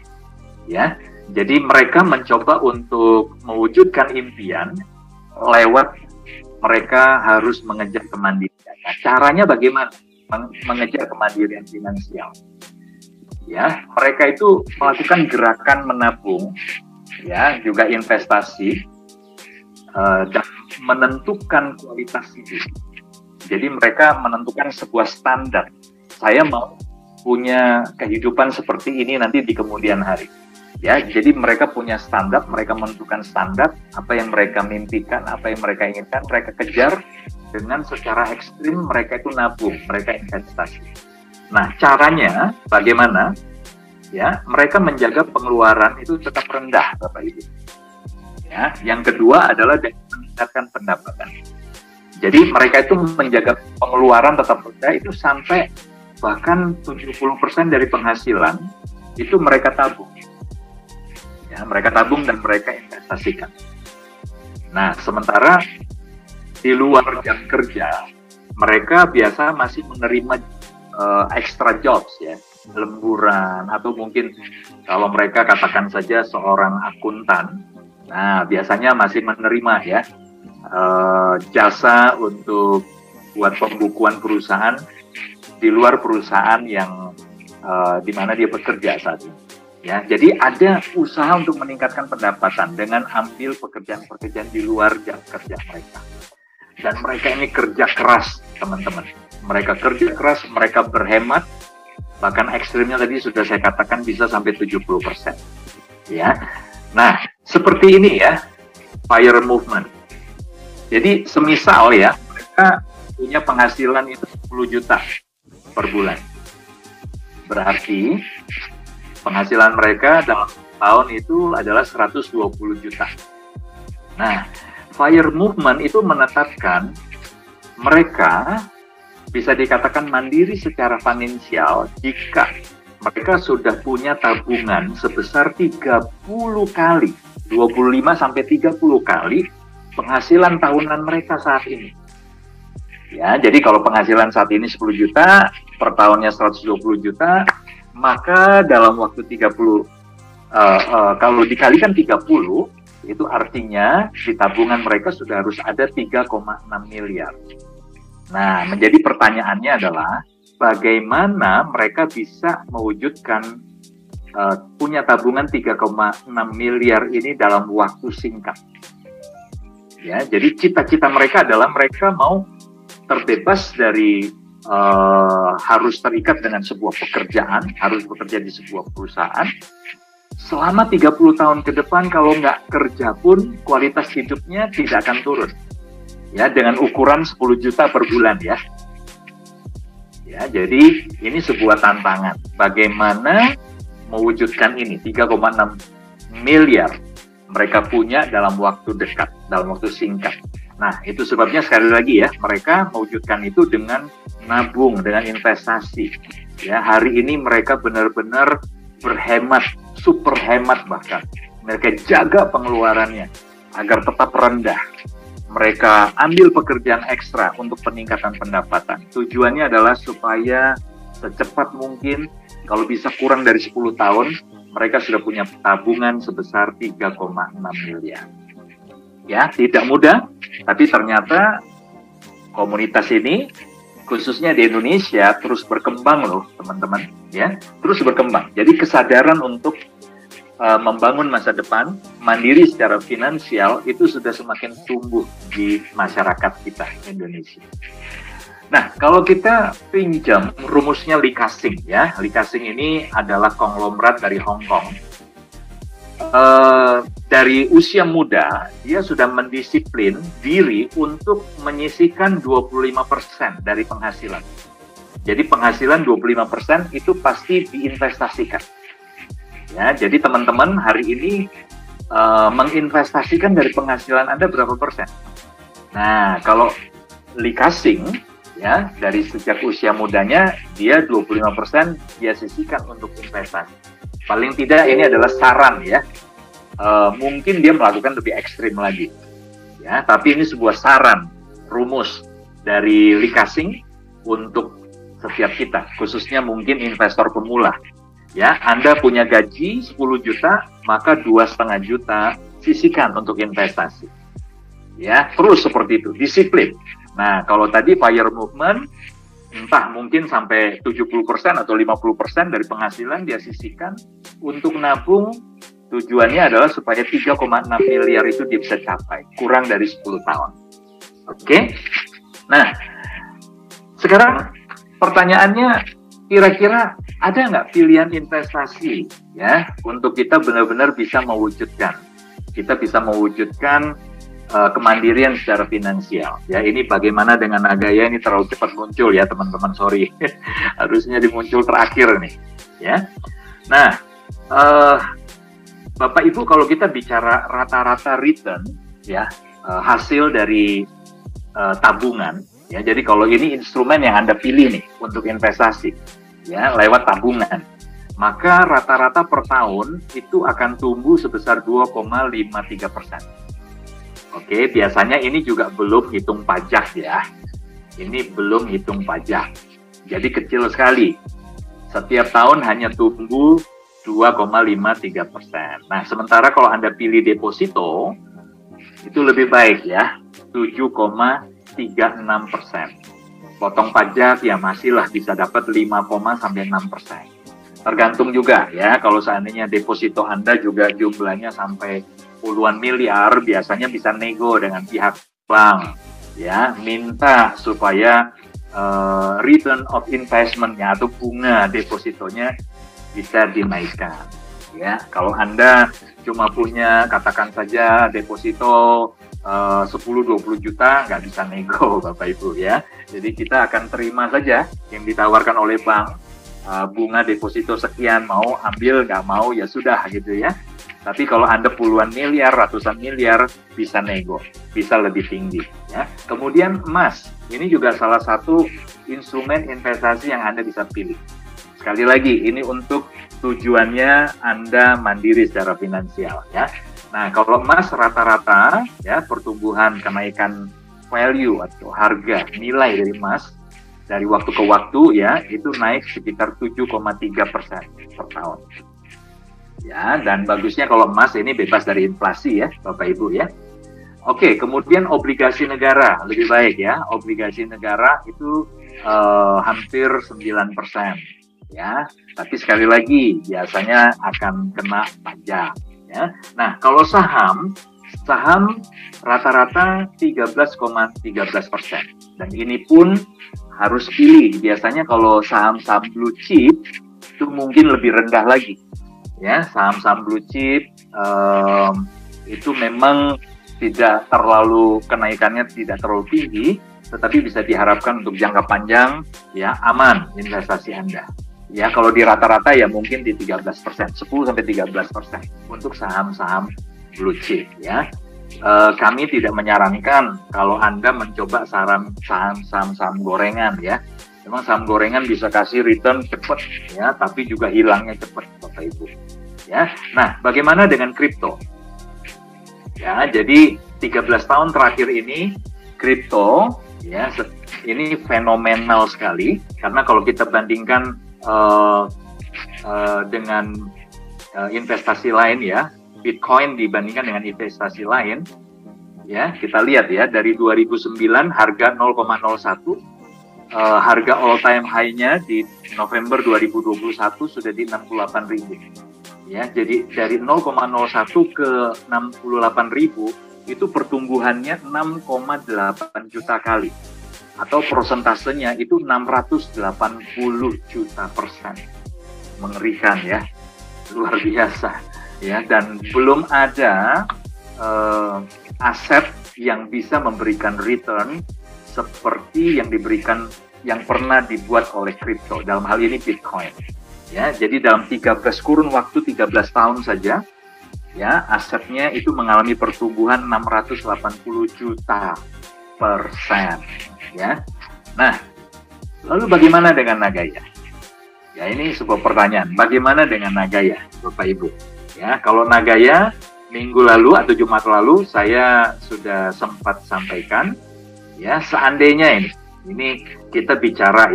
Speaker 2: Ya, jadi mereka mencoba untuk mewujudkan impian lewat mereka harus mengejar kemandirian. Nah, caranya bagaimana mengejar kemandirian finansial? Ya, mereka itu melakukan gerakan menabung, ya, juga investasi dan menentukan kualitas hidup. Jadi mereka menentukan sebuah standar. Saya mau punya kehidupan seperti ini nanti di kemudian hari. Ya, jadi mereka punya standar, mereka menentukan standar, apa yang mereka mimpikan, apa yang mereka inginkan, mereka kejar dengan secara ekstrim, mereka itu nabung, mereka investasi. Nah, caranya bagaimana? Ya, mereka menjaga pengeluaran itu tetap rendah, Bapak Ibu. Ya, yang kedua adalah meningkatkan pendapatan. Jadi mereka itu menjaga pengeluaran tetap rendah itu sampai bahkan 70% dari penghasilan itu mereka tabung. Ya, mereka tabung dan mereka investasikan. Nah, sementara di luar jam kerja, mereka biasa masih menerima extra jobs, ya, lemburan, atau mungkin kalau mereka katakan saja seorang akuntan, nah biasanya masih menerima ya jasa untuk buat pembukuan perusahaan di luar perusahaan yang di mana dia bekerja saat ini. Ya, jadi ada usaha untuk meningkatkan pendapatan dengan ambil pekerjaan-pekerjaan di luar jam kerja mereka. Dan mereka ini kerja keras, teman-teman. Mereka kerja keras, mereka berhemat, bahkan ekstrimnya tadi sudah saya katakan bisa sampai 70%. Ya, nah seperti ini ya, FIRE movement. Jadi semisal ya, mereka punya penghasilan itu 10 juta per bulan. Berarti penghasilan mereka dalam tahun itu adalah 120 juta. Nah, FIRE movement itu menetapkan mereka bisa dikatakan mandiri secara finansial jika mereka sudah punya tabungan sebesar 30 kali, 25 sampai 30 kali penghasilan tahunan mereka saat ini. Ya, jadi kalau penghasilan saat ini 10 juta, per tahunnya 120 juta, maka dalam waktu 30, kalau dikalikan 30, itu artinya di tabungan mereka sudah harus ada 3,6 miliar. Nah, menjadi pertanyaannya adalah, bagaimana mereka bisa mewujudkan punya tabungan 3,6 miliar ini dalam waktu singkat? Ya, jadi cita-cita mereka adalah mereka mau terbebas dari harus terikat dengan sebuah pekerjaan, harus bekerja di sebuah perusahaan. Selama 30 tahun ke depan, kalau nggak kerja pun kualitas hidupnya tidak akan turun. Ya, dengan ukuran 10 juta per bulan ya. Ya, jadi ini sebuah tantangan. Bagaimana mewujudkan ini 3,6 miliar mereka punya dalam waktu dekat, dalam waktu singkat. Nah, itu sebabnya sekali lagi ya, mereka mewujudkan itu dengan nabung, dengan investasi. Ya, hari ini mereka benar-benar berhemat, super hemat bahkan. Mereka jaga pengeluarannya agar tetap rendah. Mereka ambil pekerjaan ekstra untuk peningkatan pendapatan. Tujuannya adalah supaya secepat mungkin, kalau bisa kurang dari 10 tahun, mereka sudah punya tabungan sebesar 3,6 miliar. Ya, tidak mudah, tapi ternyata komunitas ini, khususnya di Indonesia, terus berkembang loh, teman-teman. Ya, terus berkembang. Jadi kesadaran untuk membangun masa depan, mandiri secara finansial, itu sudah semakin tumbuh di masyarakat kita, Indonesia. Nah, kalau kita pinjam rumusnya Lee Ka-shing, ya, Lee Ka-shing ini adalah konglomerat dari Hong Kong. Dari usia muda, dia sudah mendisiplin diri untuk menyisihkan 25% dari penghasilan. Jadi penghasilan 25% itu pasti diinvestasikan. Ya, jadi teman-teman hari ini menginvestasikan dari penghasilan Anda berapa persen? Nah, kalau Lee Ka-shing, ya, dari sejak usia mudanya, dia 25% dia sisihkan untuk investasi. Paling tidak ini adalah saran ya. Mungkin dia melakukan lebih ekstrim lagi. Ya, tapi ini sebuah saran, rumus dari Lee Ka-shing untuk setiap kita, khususnya mungkin investor pemula. Ya, Anda punya gaji 10 juta, maka 2,5 juta sisihkan untuk investasi. Ya, terus seperti itu, disiplin. Nah, kalau tadi FIRE movement, entah mungkin sampai 70% atau 50% dari penghasilan dia sisihkan untuk nabung. Tujuannya adalah supaya 3,6 miliar itu dia bisa capai, kurang dari 10 tahun. Oke? Nah, sekarang pertanyaannya, kira-kira ada nggak pilihan investasi ya untuk kita benar-benar bisa mewujudkan? Kita bisa mewujudkan kemandirian secara finansial. Ya, ini bagaimana dengan Nagaya ini terlalu cepat muncul ya teman-teman, sorry. Harusnya dimuncul terakhir nih. Ya. Nah, Bapak Ibu, kalau kita bicara rata-rata return ya, hasil dari tabungan ya. Jadi kalau ini instrumen yang Anda pilih nih untuk investasi ya lewat tabungan, maka rata-rata per tahun itu akan tumbuh sebesar 2,53%. Oke, biasanya ini juga belum hitung pajak ya. Ini belum hitung pajak. Jadi kecil sekali. Setiap tahun hanya tumbuh 2,53%. Nah, sementara kalau Anda pilih deposito, itu lebih baik ya, 7,36%. Potong pajak ya masihlah bisa dapat 5,6%. Tergantung juga ya, kalau seandainya deposito Anda juga jumlahnya sampai puluhan miliar, biasanya bisa nego dengan pihak bank ya, minta supaya return of investment-nya atau bunga depositonya bisa dinaikkan ya. Kalau Anda cuma punya katakan saja deposito 10-20 juta, nggak bisa nego Bapak Ibu ya. Jadi kita akan terima saja yang ditawarkan oleh bank, bunga deposito sekian, mau ambil nggak mau ya sudah gitu ya. Tapi kalau Anda puluhan miliar, ratusan miliar, bisa nego, bisa lebih tinggi ya. Kemudian emas, ini juga salah satu instrumen investasi yang Anda bisa pilih. Sekali lagi, ini untuk tujuannya Anda mandiri secara finansial ya. Nah, kalau emas rata-rata ya pertumbuhan kenaikan value atau harga nilai dari emas dari waktu ke waktu ya itu naik sekitar 7,3% per tahun. Ya, dan bagusnya kalau emas ini bebas dari inflasi ya, Bapak Ibu ya. Oke, kemudian obligasi negara lebih baik ya. Obligasi negara itu hampir 9%. Ya, tapi sekali lagi biasanya akan kena pajak ya. Nah, kalau saham rata-rata 13,13% dan ini pun harus pilih. Biasanya kalau saham-saham blue chip itu mungkin lebih rendah lagi ya. Saham-saham blue chip itu memang tidak terlalu kenaikannya tidak terlalu tinggi, tetapi bisa diharapkan untuk jangka panjang ya aman investasi Anda. Ya, kalau di rata-rata ya mungkin di 13%, 10-13% untuk saham-saham blue chip ya. Kami tidak menyarankan kalau Anda mencoba saham-saham gorengan ya. Memang saham gorengan bisa kasih return cepat ya, tapi juga hilangnya cepat Bapak Ibu. Ya. Nah, bagaimana dengan kripto? Ya, jadi 13 tahun terakhir ini kripto ya ini fenomenal sekali karena kalau kita bandingkan dengan investasi lain ya, Bitcoin dibandingkan dengan investasi lain ya, kita lihat ya dari 2009 harga 0,01 harga all time high-nya di November 2021 sudah di 68.000 ya, jadi dari 0,01 ke 68.000 itu pertumbuhannya 6,8 juta kali atau persentasenya itu 680 juta %. Mengerikan ya, luar biasa ya, dan belum ada aset yang bisa memberikan return seperti yang pernah dibuat oleh kripto, dalam hal ini Bitcoin ya. Jadi dalam 13 tahun saja ya asetnya itu mengalami pertumbuhan 680 juta % ya. Nah, lalu bagaimana dengan Nagaya? Ya, ini sebuah pertanyaan. Bagaimana dengan Nagaya, Bapak Ibu? Ya, kalau Nagaya minggu lalu atau Jumat lalu saya sudah sempat sampaikan ya, seandainya ini kita bicara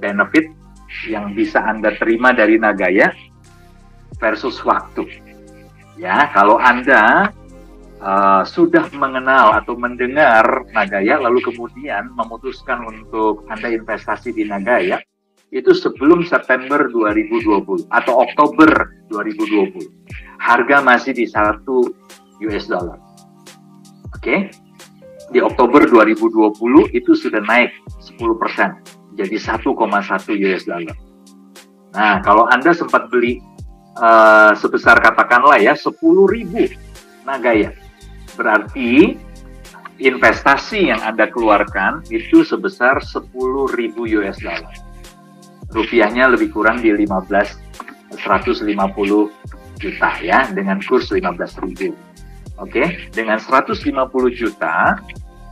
Speaker 2: benefit yang bisa Anda terima dari Nagaya versus waktu. Ya, kalau Anda sudah mengenal atau mendengar Nagaya lalu kemudian memutuskan untuk Anda investasi di Nagaya itu sebelum September 2020 atau Oktober 2020 harga masih di $1. Oke. Di Oktober 2020 itu sudah naik 10% jadi $1,1. Nah, kalau Anda sempat beli sebesar katakanlah ya 10.000 Nagaya, berarti investasi yang Anda keluarkan itu sebesar $10.000. Rupiahnya lebih kurang di 150 juta ya, dengan kurs 15.000. Oke, dengan 150 juta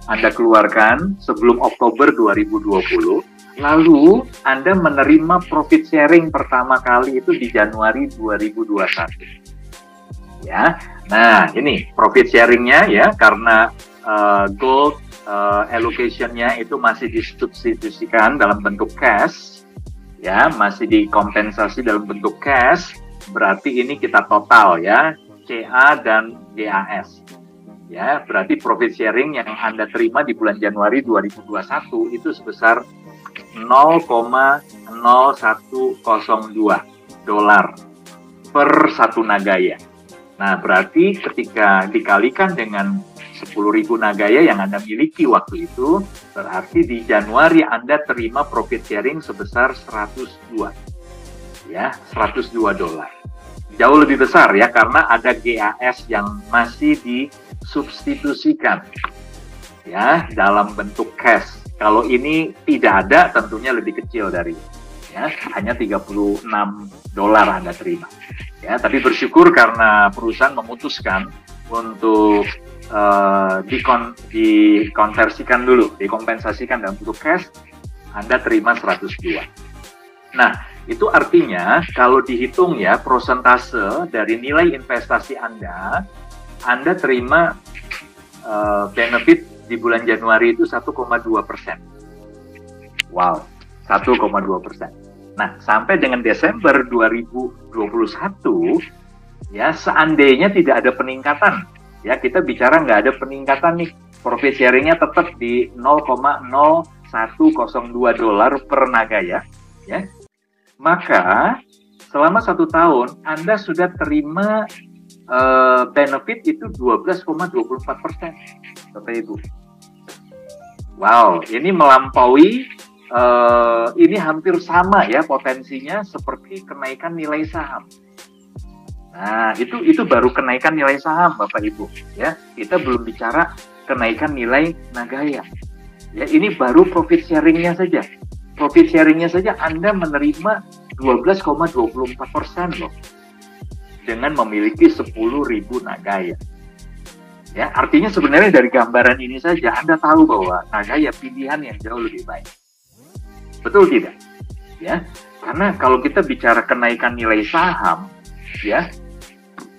Speaker 2: Anda keluarkan sebelum Oktober 2020, lalu Anda menerima profit sharing pertama kali itu di Januari 2021. Ya, nah ini profit sharingnya ya, karena gold allocation-nya itu masih disubstitusikan dalam bentuk cash, ya masih dikompensasi dalam bentuk cash, berarti ini kita total ya, CA dan GAS. Ya, berarti profit sharing yang Anda terima di bulan Januari 2021 itu sebesar $0,0102 per satu Nagaya. Nah, berarti ketika dikalikan dengan 10.000 Nagaya yang Anda miliki waktu itu, berarti di Januari Anda terima profit sharing sebesar 102. Ya, $102. Jauh lebih besar ya, karena ada GAS yang masih disubstitusikan ya dalam bentuk cash. Kalau ini tidak ada, tentunya lebih kecil dari ya, hanya $36 Anda terima. Ya, tapi bersyukur karena perusahaan memutuskan untuk dikonversikan dulu, dikompensasikan dalam bentuk cash, Anda terima 102. Nah, itu artinya kalau dihitung ya prosentase dari nilai investasi Anda terima benefit di bulan Januari itu 1,2%. Wow, 1,2%. Nah, sampai dengan Desember 2021, ya seandainya tidak ada peningkatan, ya kita bicara nggak ada peningkatan nih, profit sharingnya tetap di 0,0102 dolar per Nagaya, ya. Maka selama 1 tahun Anda sudah terima benefit itu 12,24%, Bapak Ibu. Wow, ini melampaui, ini hampir sama ya potensinya seperti kenaikan nilai saham. Nah, itu baru kenaikan nilai saham, Bapak Ibu. Ya, kita belum bicara kenaikan nilai Nagaya. Ya, ini baru profit sharingnya saja. Profit sharingnya saja Anda menerima 12,24% loh, dengan memiliki 10.000 Nagaya. Ya, artinya sebenarnya dari gambaran ini saja Anda tahu bahwa Nagaya pilihan yang jauh lebih baik. Betul tidak? Ya, karena kalau kita bicara kenaikan nilai saham, ya,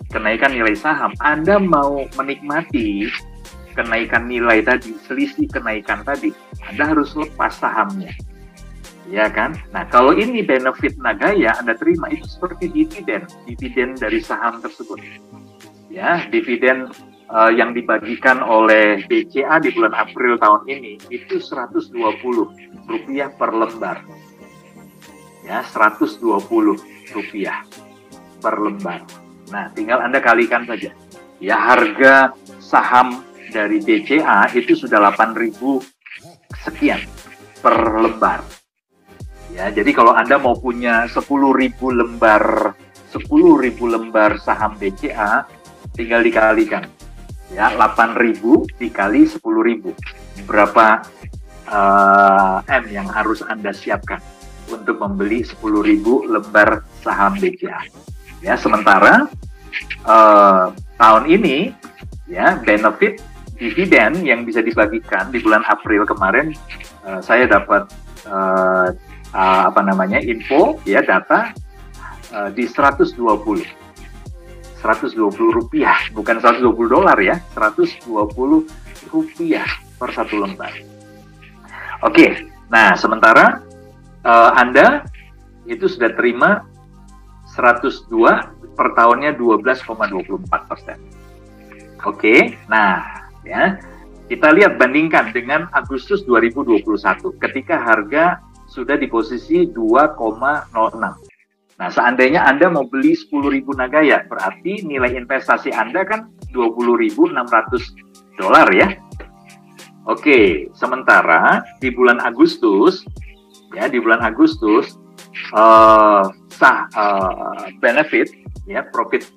Speaker 2: kenaikan nilai saham, Anda mau menikmati kenaikan nilai tadi, selisih kenaikan tadi, Anda harus lepas sahamnya. Ya kan? Nah, kalau ini benefit Nagaya Anda terima itu seperti dividen dari saham tersebut. Ya, dividen yang dibagikan oleh BCA di bulan April tahun ini itu Rp120 per lembar. Ya, Rp120 per lembar. Nah, tinggal Anda kalikan saja. Ya, harga saham dari BCA itu sudah 8.000 sekian per lembar. Ya, jadi kalau Anda mau punya 10.000 lembar saham BCA, tinggal dikalikan. Ya, 8.000 dikali 10.000. Berapa M yang harus Anda siapkan untuk membeli 10.000 lembar saham BCA? Ya, sementara tahun ini ya benefit dividen yang bisa dibagikan di bulan April kemarin, saya dapat info ya, data di 120 rupiah, bukan 120 dolar ya, 120 rupiah per satu lembar. Oke, nah sementara Anda itu sudah terima 102 per tahunnya 12,24%. Oke, nah ya kita lihat bandingkan dengan Agustus 2021 ketika harga sudah di posisi 2,06. Nah, seandainya Anda mau beli 10.000 Nagaya, berarti nilai investasi Anda kan 20.600 dolar ya. Oke, sementara di bulan Agustus, ya di bulan Agustus, benefit, ya profit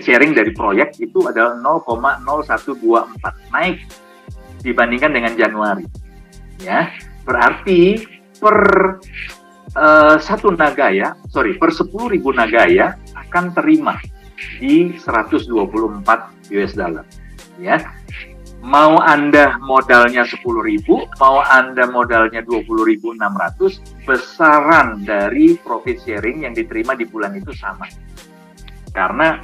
Speaker 2: sharing dari proyek itu adalah 0,0124, naik dibandingkan dengan Januari. Ya, berarti per 10.000 Nagaya akan terima di 124 US dollar. Ya, mau Anda modalnya 10.000, mau Anda modalnya 20.600, besaran dari profit sharing yang diterima di bulan itu sama. Karena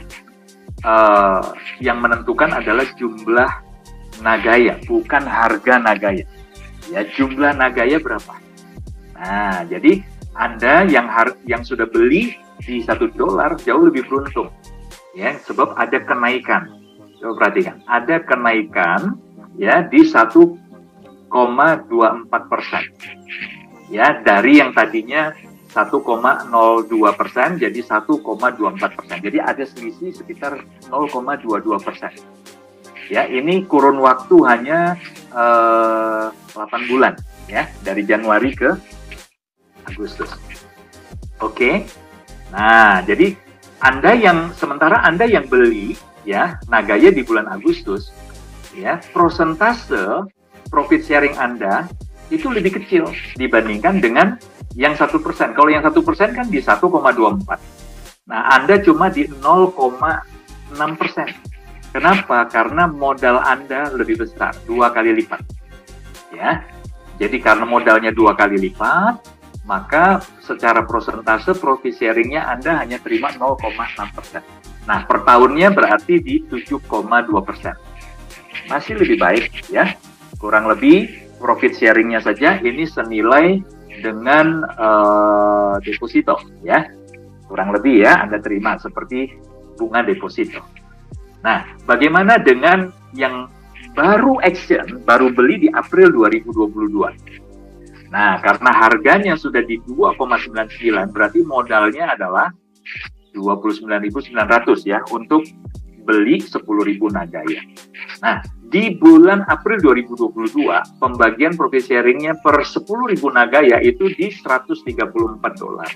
Speaker 2: yang menentukan adalah jumlah Nagaya, bukan harga Nagaya. Ya, jumlah Nagaya berapa? Nah, jadi Anda yang sudah beli di 1 dolar jauh lebih beruntung, ya, sebab ada kenaikan. Coba perhatikan, ada kenaikan ya di 1,24%. Ya, dari yang tadinya 1,02% jadi 1,24%. Jadi ada selisih sekitar 0,22%. Ya, ini kurun waktu hanya 8 bulan ya, dari Januari ke Agustus. Oke. Nah, jadi sementara Anda yang beli ya Nagaya di bulan Agustus, ya, prosentase profit sharing Anda itu lebih kecil dibandingkan dengan yang 1%. Kalau yang 1% kan di 1,24. Nah, Anda cuma di 0,6%. Kenapa? Karena modal Anda lebih besar, 2 kali lipat. Ya. Jadi karena modalnya 2 kali lipat, maka secara persentase profit sharingnya Anda hanya terima 0,6%. Nah, per tahunnya berarti di 7,2%. Masih lebih baik ya, kurang lebih profit sharingnya saja ini senilai dengan deposito ya, kurang lebih ya Anda terima seperti bunga deposito. Nah, bagaimana dengan yang baru action, baru beli di April 2022? Nah, karena harganya sudah di 2,99, berarti modalnya adalah 29.900 ya untuk beli 10.000 Nagaya. Nah, di bulan April 2022, pembagian profit sharingnya per 10.000 Nagaya itu di $134.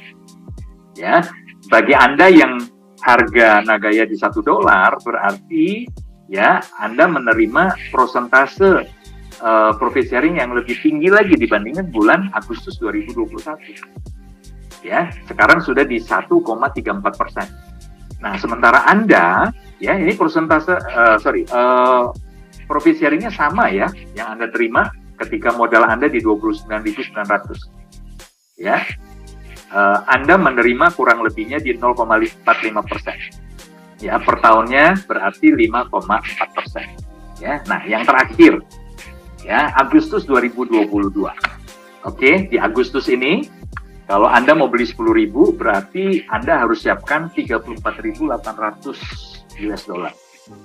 Speaker 2: Ya, bagi Anda yang harga Nagaya di $1, berarti ya Anda menerima persentase profit sharing yang lebih tinggi lagi dibandingkan bulan Agustus 2021. Ya, sekarang sudah di 1,34%. Nah, sementara Anda, ya ini persentase, profit sharingnya sama ya, yang Anda terima ketika modal Anda di 29.900. Ya, Anda menerima kurang lebihnya di 0,45%. Ya, per tahunnya berarti 5,4%. Ya, nah yang terakhir, ya Agustus 2022. Oke, di Agustus ini kalau Anda mau beli 10.000 berarti Anda harus siapkan 34.800 US dollar.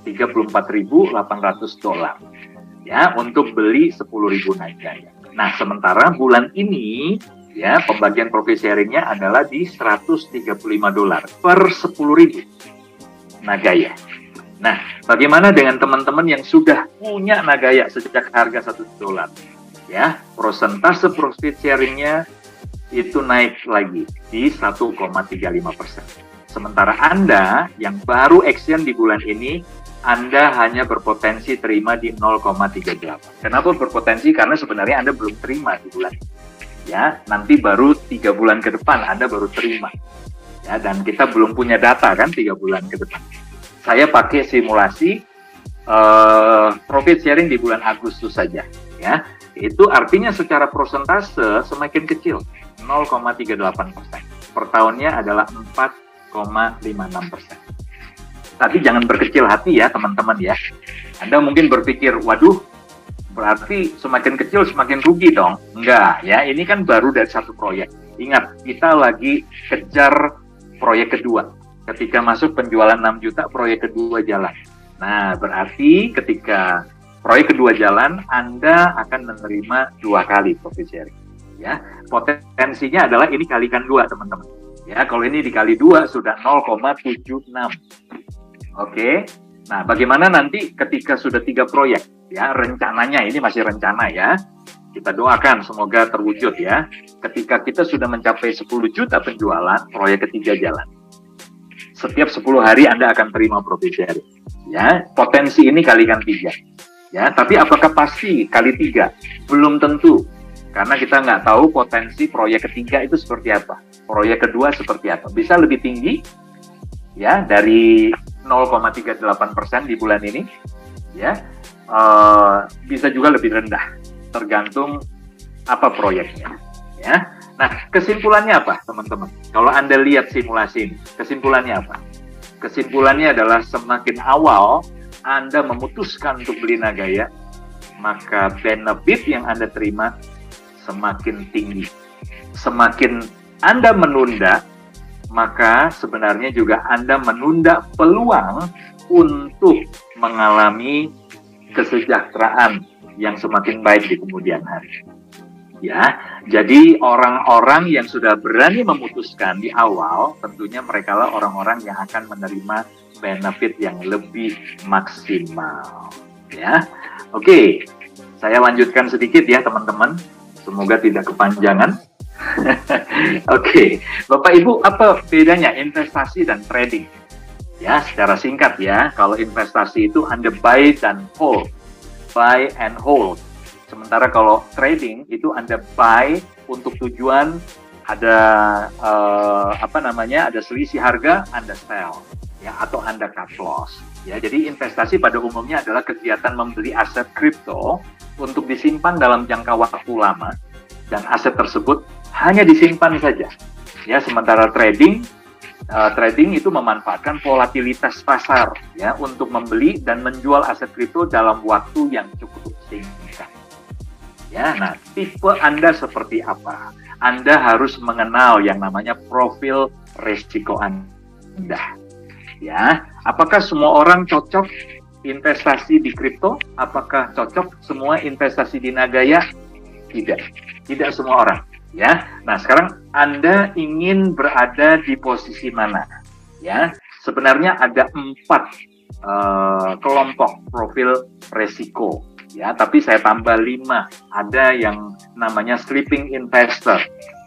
Speaker 2: 34.800 dolar ya untuk beli 10.000 Nagaya. Nah, sementara bulan ini ya pembagian profit sharingnya adalah di $135 per 10.000 Nagaya. Nah, bagaimana dengan teman-teman yang sudah punya Nagaya sejak harga $1? Ya, persentase profit sharingnya itu naik lagi di 1,35%. Sementara Anda yang baru action di bulan ini, Anda hanya berpotensi terima di 0,38. Kenapa berpotensi? Karena sebenarnya Anda belum terima di bulan ini. Ya, nanti baru 3 bulan ke depan Anda baru terima. Ya, dan kita belum punya data kan 3 bulan ke depan. Saya pakai simulasi profit sharing di bulan Agustus saja. Ya, itu artinya secara persentase semakin kecil, 0,38%. Per tahunnya adalah 4,56%. Tapi jangan berkecil hati ya teman-teman ya. Anda mungkin berpikir, waduh, berarti semakin kecil semakin rugi dong. Enggak ya, ini kan baru dari satu proyek. Ingat, kita lagi kejar proyek kedua. Ketika masuk penjualan 6 juta, proyek kedua jalan. Nah, berarti ketika proyek kedua jalan, Anda akan menerima 2 kali profit sharing. Ya, potensinya adalah ini kalikan 2, teman-teman. Ya, kalau ini dikali 2 sudah 0,76. Oke. Nah, bagaimana nanti ketika sudah 3 proyek? Ya, rencananya ini masih rencana ya. Kita doakan semoga terwujud ya. Ketika kita sudah mencapai 10 juta penjualan, proyek ketiga jalan. Setiap 10 hari Anda akan terima profit sharing. Ya, potensi ini kalikan 3. Ya, tapi apakah pasti kali 3? Belum tentu. Karena kita nggak tahu potensi proyek ketiga itu seperti apa. Proyek kedua seperti apa. Bisa lebih tinggi, ya, dari 0,38% di bulan ini. Ya, bisa juga lebih rendah. Tergantung apa proyeknya. Ya. Nah, kesimpulannya apa, teman-teman? Kalau Anda lihat simulasi ini, kesimpulannya apa? Kesimpulannya adalah semakin awal Anda memutuskan untuk beli Nagaya, maka benefit yang Anda terima semakin tinggi. Semakin Anda menunda, maka sebenarnya juga Anda menunda peluang untuk mengalami kesejahteraan yang semakin baik di kemudian hari. Ya, jadi orang-orang yang sudah berani memutuskan di awal, tentunya mereka lah orang-orang yang akan menerima benefit yang lebih maksimal. Ya, oke, saya lanjutkan sedikit ya teman-teman, semoga tidak kepanjangan. Oke, Bapak Ibu, apa bedanya investasi dan trading? Ya, secara singkat ya, kalau investasi itu Anda buy dan hold, buy and hold. Sementara kalau trading itu Anda buy untuk tujuan ada ada selisih harga, Anda sell ya, atau Anda cut loss ya. Jadi investasi pada umumnya adalah kegiatan membeli aset kripto untuk disimpan dalam jangka waktu lama, dan aset tersebut hanya disimpan saja. Ya, sementara trading itu memanfaatkan volatilitas pasar ya untuk membeli dan menjual aset kripto dalam waktu yang cukup singkat. Ya, nah tipe Anda seperti apa? Anda harus mengenal yang namanya profil risiko Anda. Ya, apakah semua orang cocok investasi di kripto? Apakah cocok semua investasi di Nagaya? Tidak semua orang. Ya, nah sekarang Anda ingin berada di posisi mana? Ya, sebenarnya ada 4 kelompok profil resiko. Ya, tapi saya tambah 5. Ada yang namanya sleeping investor,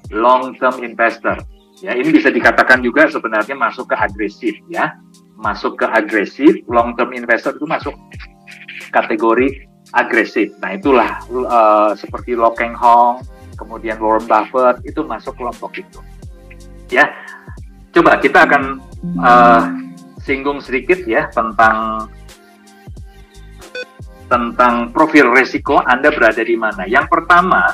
Speaker 2: long term investor. Ya, ini bisa dikatakan juga sebenarnya masuk ke agresif. Ya, masuk ke agresif. Long term investor itu masuk kategori agresif. Nah, itulah seperti Lo Keng Hong, kemudian Warren Buffett itu masuk kelompok itu. Ya, coba kita akan singgung sedikit ya tentang profil risiko Anda berada di mana. Yang pertama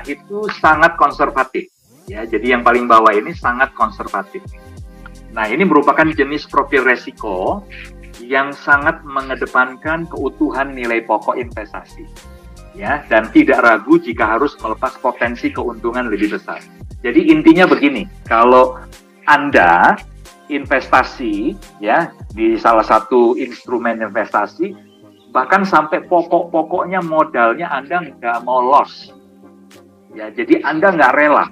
Speaker 2: itu sangat konservatif. Ya, jadi yang paling bawah ini sangat konservatif. Nah, ini merupakan jenis profil risiko yang sangat mengedepankan keutuhan nilai pokok investasi. Ya, dan tidak ragu jika harus melepas potensi keuntungan lebih besar. Jadi intinya begini, kalau Anda investasi ya di salah satu instrumen investasi, bahkan sampai pokoknya modalnya Anda nggak mau loss. Ya, jadi Anda nggak rela.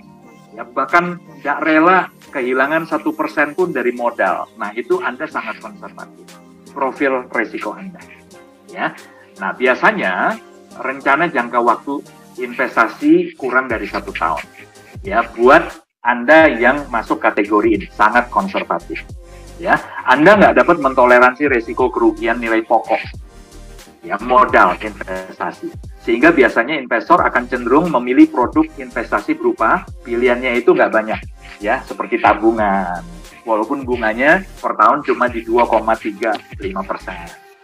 Speaker 2: Ya, bahkan nggak rela kehilangan 1% pun dari modal. Nah, itu Anda sangat konservatif. Profil risiko Anda. Ya, nah biasanya rencana jangka waktu investasi kurang dari 1 tahun. Ya, buat Anda yang masuk kategori ini sangat konservatif. Ya, Anda nggak dapat mentoleransi risiko kerugian nilai pokok. Ya, modal investasi. Sehingga biasanya investor akan cenderung memilih produk investasi berupa pilihannya itu nggak banyak. Ya, seperti tabungan. Walaupun bunganya per tahun cuma di 2,35%.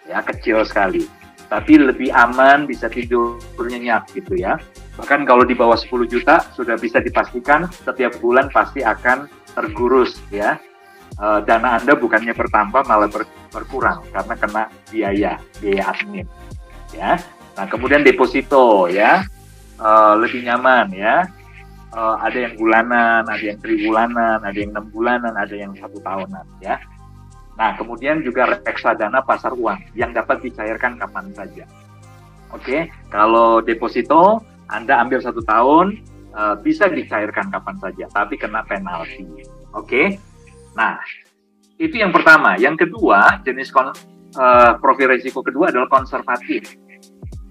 Speaker 2: Ya, kecil sekali. Tapi lebih aman, bisa tidur nyenyak gitu ya. Bahkan kalau di bawah 10 juta sudah bisa dipastikan setiap bulan pasti akan tergurus ya. Dana Anda bukannya bertambah malah berkurang karena kena biaya admin ya. Nah, kemudian deposito ya, lebih nyaman ya. Ada yang bulanan, ada yang tribulanan, ada yang 6 bulanan, ada yang 1 tahunan ya. Nah, kemudian juga reksadana pasar uang yang dapat dicairkan kapan saja. Oke, kalau deposito Anda ambil 1 tahun, bisa dicairkan kapan saja, tapi kena penalti. Oke, nah itu yang pertama. Yang kedua, jenis profil risiko kedua adalah konservatif.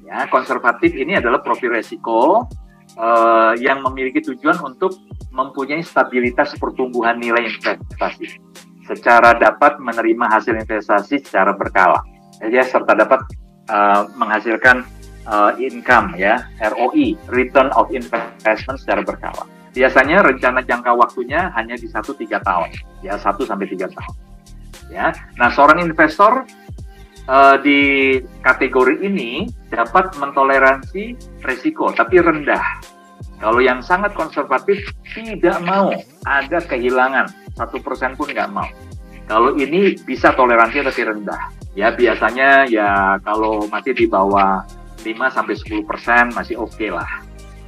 Speaker 2: Ya, konservatif ini adalah profil risiko yang memiliki tujuan untuk mempunyai stabilitas pertumbuhan nilai investasi secara dapat menerima hasil investasi secara berkala, ya, serta dapat menghasilkan income ya, ROI, return of investment secara berkala. Biasanya rencana jangka waktunya hanya di 1-3 tahun, ya 1-3 tahun. Ya, nah seorang investor di kategori ini dapat mentoleransi risiko tapi rendah. Kalau yang sangat konservatif tidak mau ada kehilangan 1% pun nggak mau. Kalau ini bisa toleransi tapi rendah. Ya biasanya ya kalau masih di bawah 5-10% masih oke lah.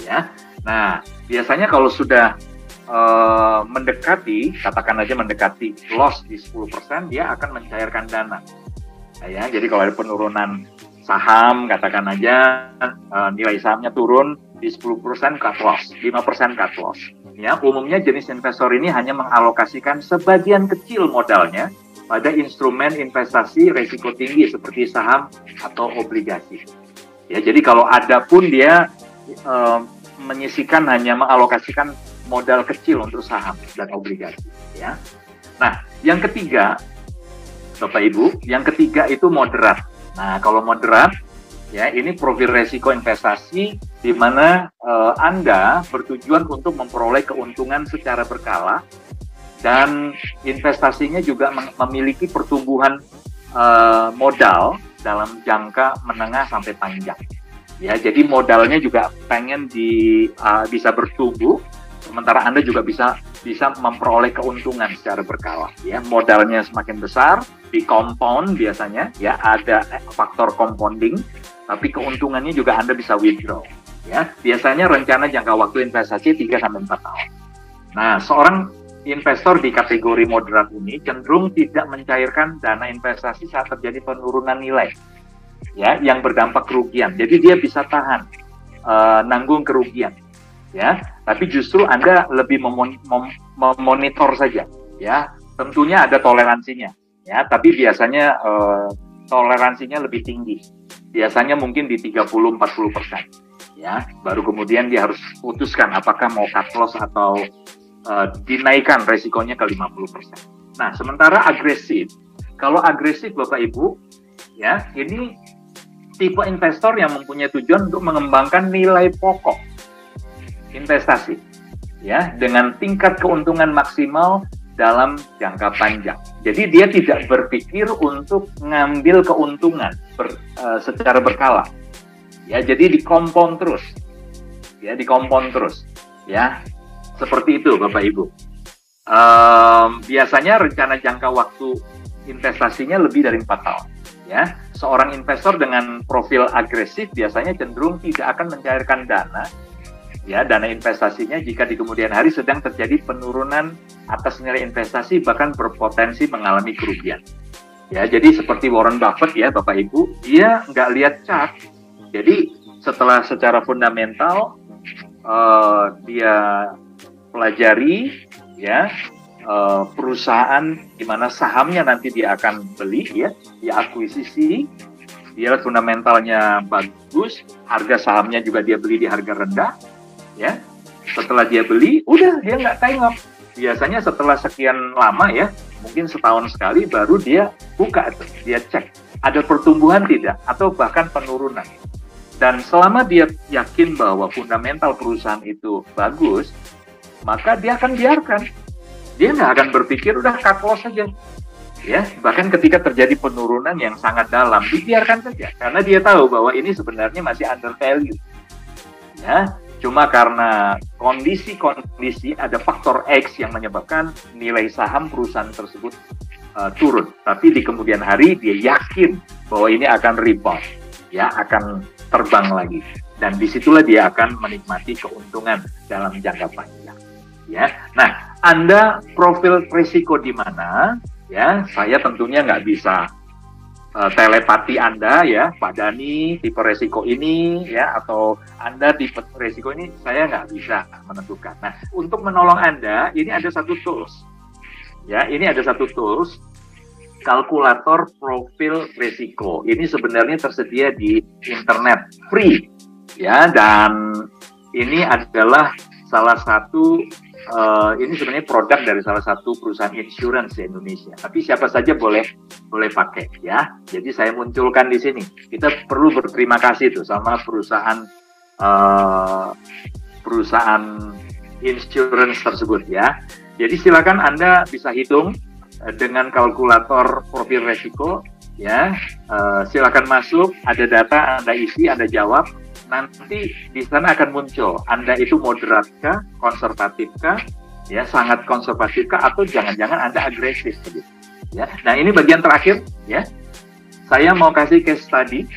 Speaker 2: Ya. Nah biasanya kalau sudah mendekati, katakan aja mendekati loss di 10%, dia akan mencairkan dana. Ya, jadi kalau ada penurunan saham, katakan aja nilai sahamnya turun di 10% cut loss, 5% cut loss. Ya, umumnya jenis investor ini hanya mengalokasikan sebagian kecil modalnya pada instrumen investasi risiko tinggi seperti saham atau obligasi. Ya, jadi kalau ada pun dia menyisikan hanya mengalokasikan modal kecil untuk saham dan obligasi. Ya. Nah, yang ketiga, Bapak Ibu, yang ketiga itu moderat. Nah, kalau moderat, ya ini profil resiko investasi di mana Anda bertujuan untuk memperoleh keuntungan secara berkala dan investasinya juga memiliki pertumbuhan modal dalam jangka menengah sampai panjang. Ya, jadi modalnya juga pengen bisa bertumbuh, sementara Anda juga bisa memperoleh keuntungan secara berkala. Ya, modalnya semakin besar, di compound biasanya, ya ada faktor compounding, tapi keuntungannya juga Anda bisa withdraw. Ya, biasanya rencana jangka waktu investasi 3-4 tahun. Nah, seorang investor di kategori moderat ini cenderung tidak mencairkan dana investasi saat terjadi penurunan nilai, ya, yang berdampak kerugian. Jadi dia bisa tahan nanggung kerugian, ya. Tapi justru Anda lebih memonitor saja, ya. Tentunya ada toleransinya, ya. Tapi biasanya toleransinya lebih tinggi. Biasanya mungkin di 30-40%, ya. Baru kemudian dia harus putuskan apakah mau cut loss atau dinaikkan resikonya ke 50%. Nah, sementara agresif, kalau agresif Bapak Ibu, ya, ini tipe investor yang mempunyai tujuan untuk mengembangkan nilai pokok investasi, ya, dengan tingkat keuntungan maksimal dalam jangka panjang. Jadi dia tidak berpikir untuk ngambil keuntungan secara berkala, ya. Jadi di-compound terus, ya, di-compound terus, ya. Seperti itu Bapak Ibu. Biasanya rencana jangka waktu investasinya lebih dari 4 tahun. Ya, seorang investor dengan profil agresif biasanya cenderung tidak akan mencairkan dana, ya, dana investasinya jika di kemudian hari sedang terjadi penurunan atas nilai investasi, bahkan berpotensi mengalami kerugian. Ya, jadi seperti Warren Buffett, ya Bapak Ibu, dia nggak lihat chart. Jadi setelah secara fundamental dia pelajari, ya, perusahaan di mana sahamnya nanti dia akan beli, ya, dia akuisisi, dia fundamentalnya bagus, harga sahamnya juga dia beli di harga rendah, ya. Setelah dia beli, udah dia nggak tengok. Biasanya setelah sekian lama, ya, mungkin setahun sekali baru dia buka itu, dia cek ada pertumbuhan tidak atau bahkan penurunan. Dan selama dia yakin bahwa fundamental perusahaan itu bagus, maka dia akan biarkan. Dia nggak akan berpikir udah cut loss saja, ya. Bahkan ketika terjadi penurunan yang sangat dalam, dibiarkan saja karena dia tahu bahwa ini sebenarnya masih under value, ya. Cuma karena kondisi ada faktor X yang menyebabkan nilai saham perusahaan tersebut turun, tapi di kemudian hari dia yakin bahwa ini akan rebound, ya, akan terbang lagi, dan disitulah dia akan menikmati keuntungan dalam jangka panjang. Ya, nah, Anda profil risiko di mana? Ya, saya tentunya nggak bisa telepati Anda, ya, Pak Dhani tipe risiko ini, ya, atau Anda tipe risiko ini, saya nggak bisa menentukan. Nah, untuk menolong Anda, ini ada satu tools, ya, ini ada satu tools, kalkulator profil risiko. Ini sebenarnya tersedia di internet, free, ya, dan ini adalah salah satu ini sebenarnya produk dari salah satu perusahaan insurance di Indonesia. Tapi siapa saja boleh pakai, ya. Jadi saya munculkan di sini. Kita perlu berterima kasih tuh sama perusahaan insurance tersebut, ya. Jadi silakan Anda bisa hitung dengan kalkulator profil resiko, ya. Silakan masuk, ada data Anda isi, Anda jawab. Nanti di sana akan muncul Anda itu moderat kah, konservatif kah, ya, sangat konservatif kah, atau jangan-jangan Anda agresif, gitu, ya. Nah, ini bagian terakhir, ya. Saya mau kasih case study,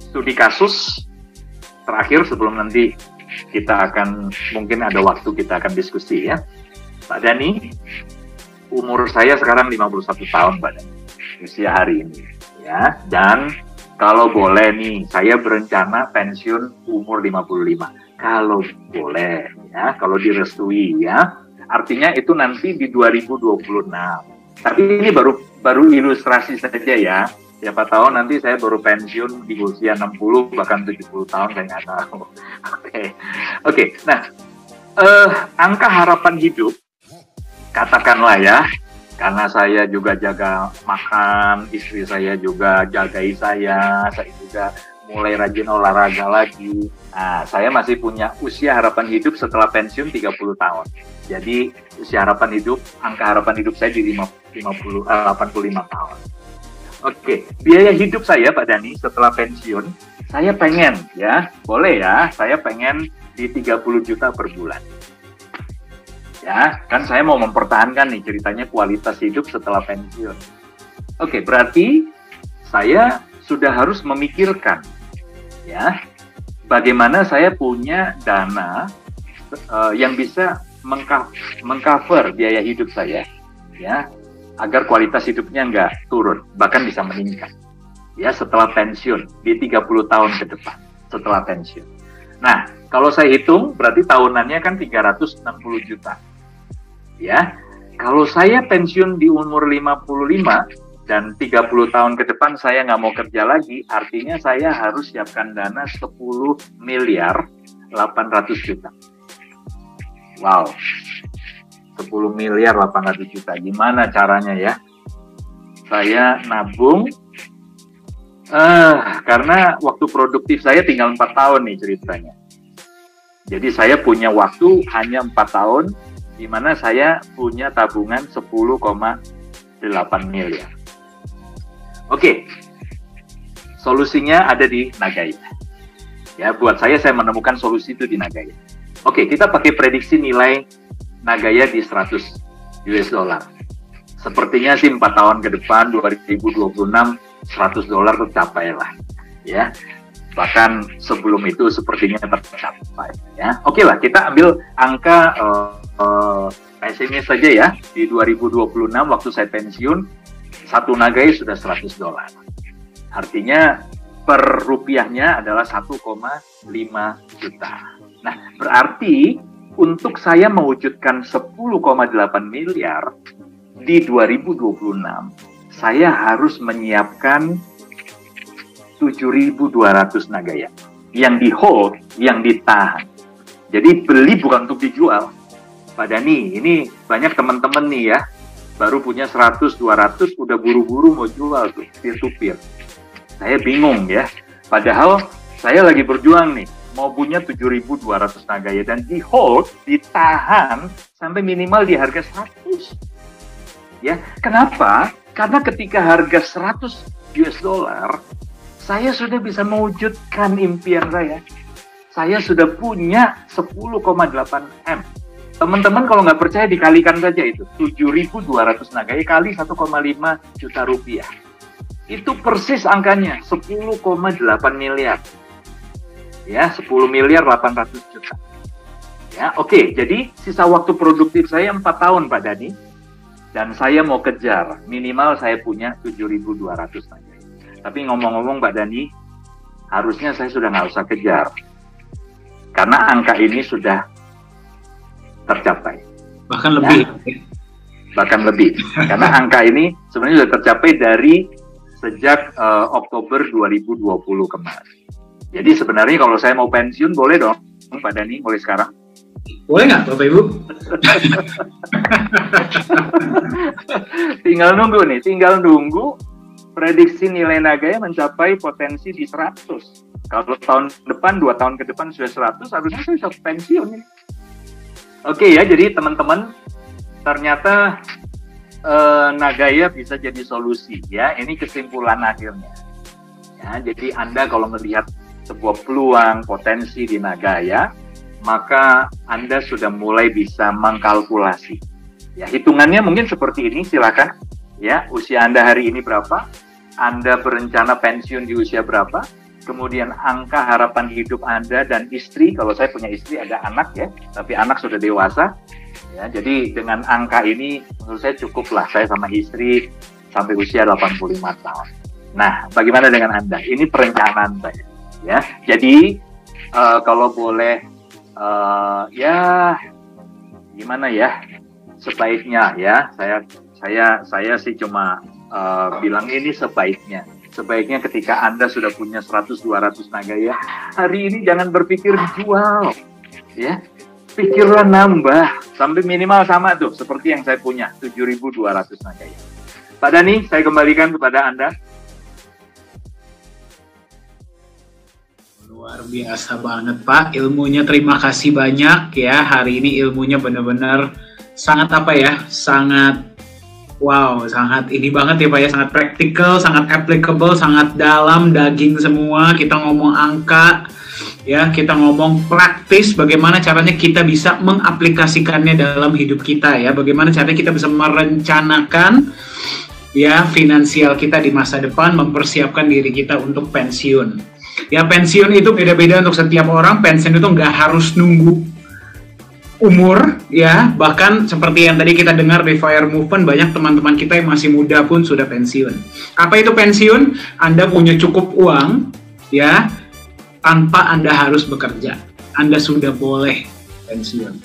Speaker 2: studi kasus terakhir sebelum nanti kita akan, mungkin ada waktu kita akan diskusi, ya. Pak Dhani, umur saya sekarang 51 tahun, Pak Dhani, usia hari ini, ya, dan kalau boleh nih, saya berencana pensiun umur 55. Kalau boleh, ya, kalau direstui, ya. Artinya itu nanti di 2026. Tapi ini baru ilustrasi saja, ya. Siapa tahu nanti saya baru pensiun di usia 60, bahkan 70 tahun, saya nggak tahu. Oke. Nah, angka harapan hidup, katakanlah, ya, karena saya juga jaga makan, istri saya juga jagai saya juga mulai rajin olahraga lagi. Nah, saya masih punya usia harapan hidup setelah pensiun 30 tahun. Jadi usia harapan hidup, angka harapan hidup saya di 85 tahun. Oke, biaya hidup saya Pak Dhani setelah pensiun saya pengen ya, boleh ya, saya pengen di 30 juta per bulan. Ya, kan saya mau mempertahankan nih ceritanya kualitas hidup setelah pensiun. Oke, berarti saya sudah harus memikirkan ya, bagaimana saya punya dana yang bisa mengcover biaya hidup saya ya, agar kualitas hidupnya nggak turun, bahkan bisa meningkat ya setelah pensiun di 30 tahun ke depan setelah pensiun. Nah, kalau saya hitung berarti tahunannya kan 360 juta. Ya. Kalau saya pensiun di umur 55 dan 30 tahun ke depan saya nggak mau kerja lagi, artinya saya harus siapkan dana 10 miliar 800 juta. Wow. 10 miliar 800 juta. Gimana caranya ya? Saya nabung karena waktu produktif saya tinggal 4 tahun nih ceritanya. Jadi saya punya waktu hanya 4 tahun, di mana saya punya tabungan 10,8 miliar. Oke, solusinya ada di Nagaya. Ya, buat saya menemukan solusi itu di Nagaya. Oke, kita pakai prediksi nilai Nagaya di 100 US dollar. Sepertinya sih 4 tahun ke depan 2026 $100 tercapai lah, ya. Bahkan sebelum itu sepertinya tercapai, ya. Oke lah, kita ambil angka pesimis saja ya. Di 2026 waktu saya pensiun, satu Nagaya sudah $100. Artinya per rupiahnya adalah 1,5 juta. Nah, berarti untuk saya mewujudkan 10,8 miliar di 2026, saya harus menyiapkan 7.200 Nagaya yang di hold, yang ditahan. Jadi beli bukan untuk dijual. Pak Dhani, ini banyak teman-teman nih ya, baru punya 100-200, udah buru-buru mau jual tuh, peer-to-peer. Saya bingung ya, padahal saya lagi berjuang nih, mau punya 7.200 Nagaya dan di hold, ditahan sampai minimal di harga 100. Ya, kenapa? Karena ketika harga 100 US dollar, saya sudah bisa mewujudkan impian saya. Saya sudah punya 10,8 M. Teman-teman kalau nggak percaya dikalikan saja itu. 7.200 Nagaya kali 1,5 juta rupiah. Itu persis angkanya, 10,8 miliar. Ya, 10 miliar 800 juta. Ya, oke. Jadi sisa waktu produktif saya 4 tahun, Pak Dhani. Dan saya mau kejar, minimal saya punya 7.200 Nagaya. Tapi ngomong-ngomong Pak Dhani, harusnya saya sudah nggak usah kejar. Karena angka ini sudah tercapai.
Speaker 1: Bahkan lebih.
Speaker 2: Ya? Bahkan lebih. Karena angka ini sebenarnya sudah tercapai dari sejak Oktober 2020 kemarin. Jadi sebenarnya kalau saya mau pensiun, boleh dong Pak Dhani mulai sekarang?
Speaker 1: Boleh nggak Bapak Ibu?
Speaker 2: Tinggal nunggu prediksi nilai Nagaya mencapai potensi di 100. Kalau tahun depan, 2 tahun ke depan sudah 100, harusnya saya bisa pensiun ini. Oke ya, jadi teman-teman, ternyata Nagaya bisa jadi solusi ya. Ini kesimpulan akhirnya. Ya, jadi Anda kalau melihat sebuah peluang potensi di Nagaya, maka Anda sudah mulai bisa mengkalkulasi. Ya, hitungannya mungkin seperti ini, silakan. Ya, usia Anda hari ini berapa? Anda berencana pensiun di usia berapa? Kemudian angka harapan hidup Anda dan istri, kalau saya punya istri ada anak ya, tapi anak sudah dewasa. Ya, jadi dengan angka ini menurut saya cukuplah saya sama istri sampai usia 85 tahun. Nah, bagaimana dengan Anda? Ini perencanaan saya. Ya, jadi kalau boleh ya gimana ya, sebaiknya ya saya sih cuma bilang ini sebaiknya ketika Anda sudah punya 100-200 Nagaya, hari ini jangan berpikir jual ya, pikirlah nambah sampai minimal sama tuh seperti yang saya punya 7.200 Nagaya. Pak Dhani, saya kembalikan kepada Anda.
Speaker 1: Luar biasa banget Pak, ilmunya terima kasih banyak ya. Hari ini ilmunya benar-benar sangat sangat Wow, sangat ini banget ya Pak ya, sangat praktikal, sangat applicable, sangat dalam, daging semua. Kita ngomong angka, ya, kita ngomong praktis, bagaimana caranya kita bisa mengaplikasikannya dalam hidup kita ya, bagaimana caranya kita bisa merencanakan ya finansial kita di masa depan, mempersiapkan diri kita untuk pensiun. Ya, pensiun itu beda-beda untuk setiap orang. Pensiun itu nggak harus nunggu umur ya, bahkan seperti yang tadi kita dengar di Fire Movement, banyak teman-teman kita yang masih muda pun sudah pensiun. Apa itu pensiun? Anda punya cukup uang ya, tanpa Anda harus bekerja. Anda sudah boleh pensiun.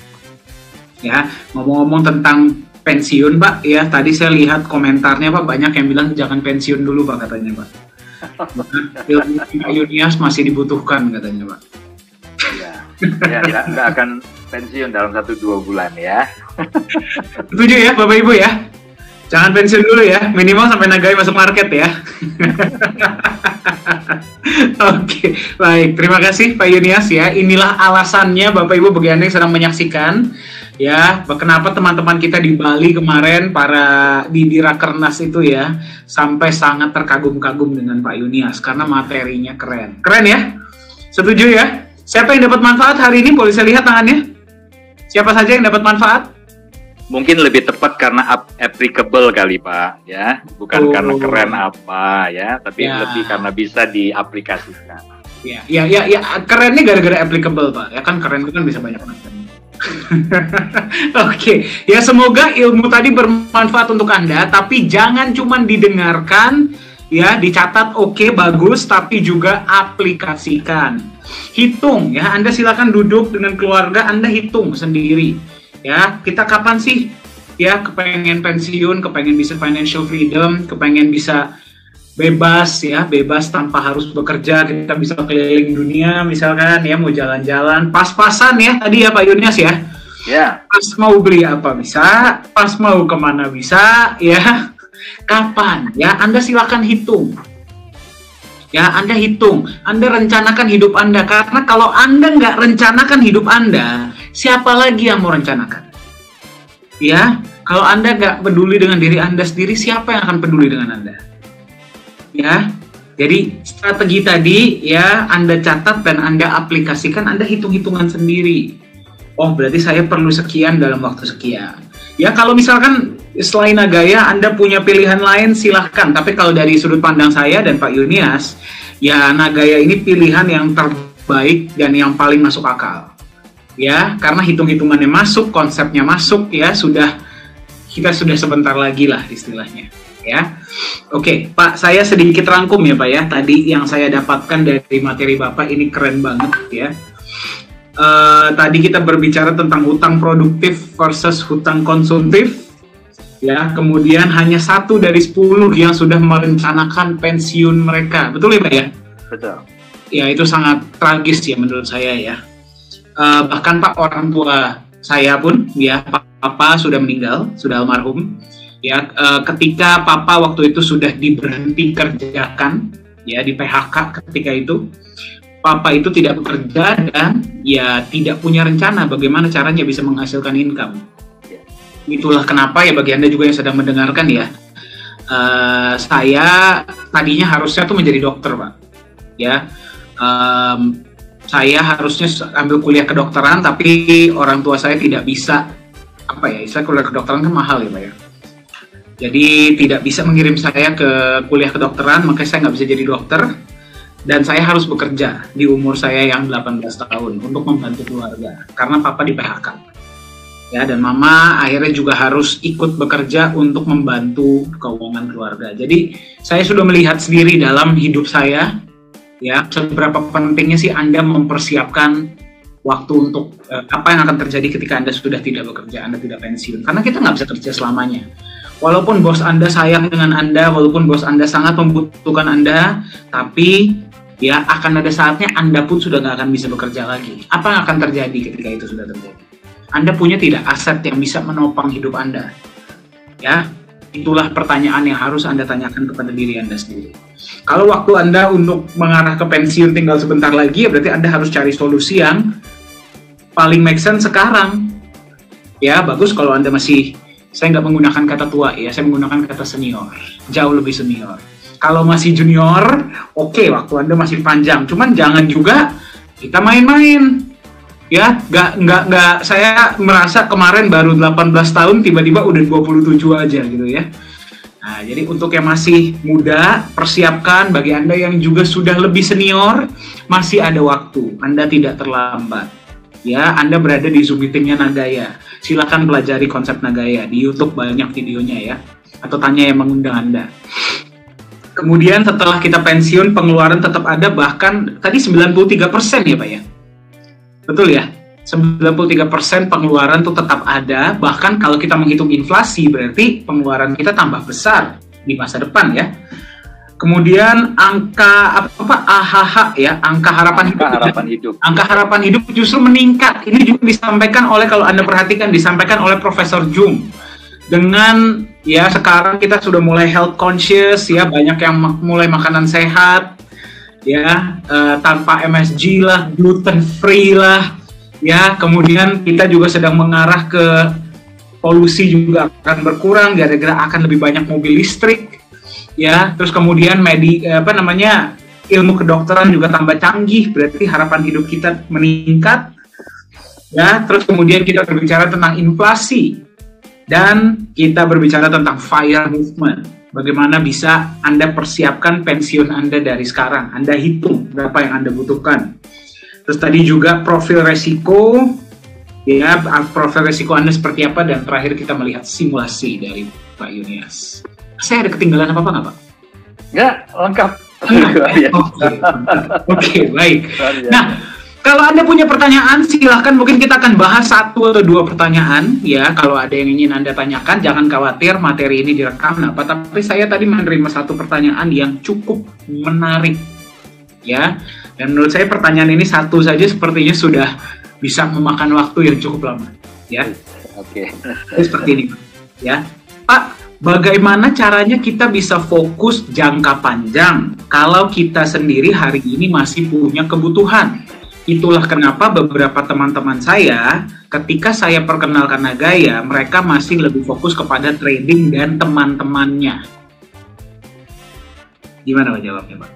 Speaker 1: Ya, ngomong-ngomong tentang pensiun Pak, ya tadi saya lihat komentarnya Pak, banyak yang bilang jangan pensiun dulu Pak katanya Pak. Ilmu Yunias masih dibutuhkan katanya Pak.
Speaker 2: Ya, nggak akan pensiun dalam 1-2 bulan ya.
Speaker 1: Setuju ya Bapak Ibu ya? Jangan pensiun dulu ya, minimal sampai Nagai masuk market ya. Oke, baik. Terima kasih Pak Yunias ya. Inilah alasannya Bapak Ibu bagi Anda yang sedang menyaksikan ya, kenapa teman-teman kita di Bali kemarin, para di Rakernas itu ya, sampai sangat terkagum-kagum dengan Pak Yunias karena materinya keren. Keren ya? Setuju ya? Siapa yang dapat manfaat hari ini? Boleh saya lihat tangannya? Siapa saja yang dapat manfaat?
Speaker 2: Mungkin lebih tepat karena applicable kali Pak, ya, bukan karena keren apa ya, tapi lebih karena bisa diaplikasikan.
Speaker 1: Ya, kerennya gara-gara applicable Pak. Ya kan keren itu kan bisa banyak macam. Oke, ya semoga ilmu tadi bermanfaat untuk Anda, tapi jangan cuma didengarkan, ya dicatat oke, bagus, tapi juga aplikasikan. Hitung ya, Anda silakan duduk dengan keluarga, Anda hitung sendiri ya, kita kapan sih ya kepengen pensiun, kepengen bisa financial freedom, kepengen bisa bebas ya, bebas tanpa harus bekerja, kita bisa keliling dunia misalkan ya, mau jalan-jalan, pas-pasan ya tadi ya Pak Yunias ya.
Speaker 2: Ya.
Speaker 1: Pas mau beli apa bisa, pas mau kemana bisa ya, kapan ya, Anda silakan hitung. Ya, Anda hitung, Anda rencanakan hidup Anda, karena kalau Anda nggak rencanakan hidup Anda, siapa lagi yang mau rencanakan? Ya, kalau Anda nggak peduli dengan diri Anda sendiri, siapa yang akan peduli dengan Anda? Ya, jadi strategi tadi ya Anda catat dan Anda aplikasikan, Anda hitung-hitungan sendiri. Oh, berarti saya perlu sekian dalam waktu sekian. Ya, kalau misalkan selain Nagaya Anda punya pilihan lain silahkan, tapi kalau dari sudut pandang saya dan Pak Yunias, ya Nagaya ini pilihan yang terbaik dan yang paling masuk akal. Ya, karena hitung-hitungannya masuk, konsepnya masuk ya, kita sudah sebentar lagi lah istilahnya. Ya, oke Pak, saya sedikit rangkum ya Pak ya, tadi yang saya dapatkan dari materi Bapak ini keren banget ya. Tadi kita berbicara tentang hutang produktif versus hutang konsumtif ya, kemudian hanya 1 dari 10 yang sudah merencanakan pensiun mereka, betul ya Pak ya?
Speaker 2: Betul.
Speaker 1: Ya, itu sangat tragis ya menurut saya ya. Bahkan Pak, orang tua saya pun ya, Papa sudah meninggal, sudah almarhum ya, ketika Papa waktu itu sudah diberhenti kerjakan ya, di PHK ketika itu, Papa itu tidak bekerja dan ya tidak punya rencana bagaimana caranya bisa menghasilkan income. Itulah kenapa ya bagi Anda juga yang sedang mendengarkan ya, saya tadinya harusnya tuh menjadi dokter Pak. Ya, saya harusnya ambil kuliah kedokteran, tapi orang tua saya tidak bisa, saya kuliah kedokteran kan mahal ya Pak ya. Jadi tidak bisa mengirim saya ke kuliah kedokteran, makanya saya nggak bisa jadi dokter. Dan saya harus bekerja di umur saya yang 18 tahun untuk membantu keluarga, karena Papa di PHK. Ya, dan Mama akhirnya juga harus ikut bekerja untuk membantu keuangan keluarga. Jadi saya sudah melihat sendiri dalam hidup saya, ya, seberapa pentingnya sih Anda mempersiapkan waktu untuk apa yang akan terjadi ketika Anda sudah tidak bekerja, Anda tidak pensiun. Karena kita nggak bisa kerja selamanya. Walaupun bos Anda sayang dengan Anda, walaupun bos Anda sangat membutuhkan Anda, tapi ya akan ada saatnya Anda pun sudah nggak akan bisa bekerja lagi. Apa yang akan terjadi ketika itu sudah terjadi? Anda punya tidak aset yang bisa menopang hidup Anda? Ya, itulah pertanyaan yang harus Anda tanyakan kepada diri Anda sendiri. Kalau waktu Anda untuk mengarah ke pensiun tinggal sebentar lagi, ya berarti Anda harus cari solusi yang paling make sense sekarang. Ya, bagus kalau Anda masih Saya nggak menggunakan kata tua ya, saya menggunakan kata senior, jauh lebih senior. Kalau masih junior, oke, waktu Anda masih panjang, cuman jangan juga kita main-main. Ya, nggak, saya merasa kemarin baru 18 tahun, tiba-tiba udah 27 aja gitu ya. Nah, jadi untuk yang masih muda, persiapkan. Bagi Anda yang juga sudah lebih senior, masih ada waktu. Anda tidak terlambat. Ya, Anda berada di Zoom meeting-nya Nagaya. Silakan pelajari konsep Nagaya. Di YouTube banyak videonya ya. Atau tanya yang mengundang Anda. Kemudian setelah kita pensiun, pengeluaran tetap ada, bahkan tadi 93% ya Pak ya? Betul ya? 93% pengeluaran itu tetap ada, bahkan kalau kita menghitung inflasi berarti pengeluaran kita tambah besar di masa depan ya. Kemudian angka AHH ya, angka harapan hidup. Angka harapan hidup justru meningkat. Ini juga disampaikan oleh, kalau Anda perhatikan, disampaikan oleh Profesor Jung. Dengan ya sekarang kita sudah mulai health conscious ya, banyak yang mulai makanan sehat ya, tanpa MSG lah, gluten free lah ya. Kemudian kita juga sedang mengarah ke polusi juga akan berkurang gara-gara akan lebih banyak mobil listrik ya. Terus kemudian ilmu kedokteran juga tambah canggih, berarti harapan hidup kita meningkat ya. Terus kemudian kita berbicara tentang inflasi dan kita berbicara tentang FIRE movement. Bagaimana bisa Anda persiapkan pensiun Anda dari sekarang. Anda hitung berapa yang Anda butuhkan. Terus tadi juga profil resiko, ya, profil resiko Anda seperti apa, dan terakhir kita melihat simulasi dari Pak Yunias. Saya ada ketinggalan apa-apa nggak Pak?
Speaker 2: Nggak, lengkap.
Speaker 1: Oke, baik. Nah, kalau Anda punya pertanyaan, silahkan, mungkin kita akan bahas 1 atau 2 pertanyaan, ya. Kalau ada yang ingin Anda tanyakan, jangan khawatir, materi ini direkam. Tapi saya tadi menerima 1 pertanyaan yang cukup menarik, ya. Dan menurut saya pertanyaan ini satu saja sepertinya sudah bisa memakan waktu yang cukup lama, ya.
Speaker 2: Oke.
Speaker 1: Seperti ini, ya. Pak, bagaimana caranya kita bisa fokus jangka panjang kalau kita sendiri hari ini masih punya kebutuhan? Itulah kenapa beberapa teman-teman saya, ketika saya perkenalkan Nagaya, mereka masih lebih fokus kepada trading dan teman-temannya. Gimana Pak jawabnya, Pak?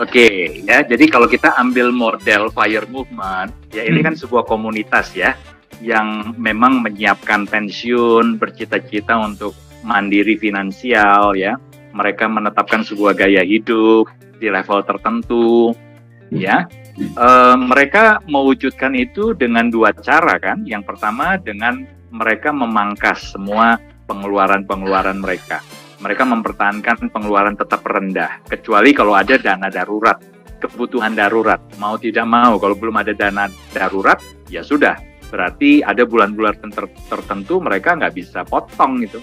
Speaker 2: Oke, ya. Jadi kalau kita ambil model FIRE movement, ya ini kan sebuah komunitas ya, yang memang menyiapkan pensiun, bercita-cita untuk mandiri finansial ya. Mereka menetapkan sebuah gaya hidup di level tertentu, ya. Mereka mewujudkan itu dengan 2 cara kan. Yang pertama dengan mereka memangkas semua pengeluaran-pengeluaran mereka. Mereka mempertahankan pengeluaran tetap rendah, kecuali kalau ada dana darurat, kebutuhan darurat. Mau tidak mau, kalau belum ada dana darurat, ya sudah. Berarti ada bulan-bulan tertentu mereka nggak bisa potong itu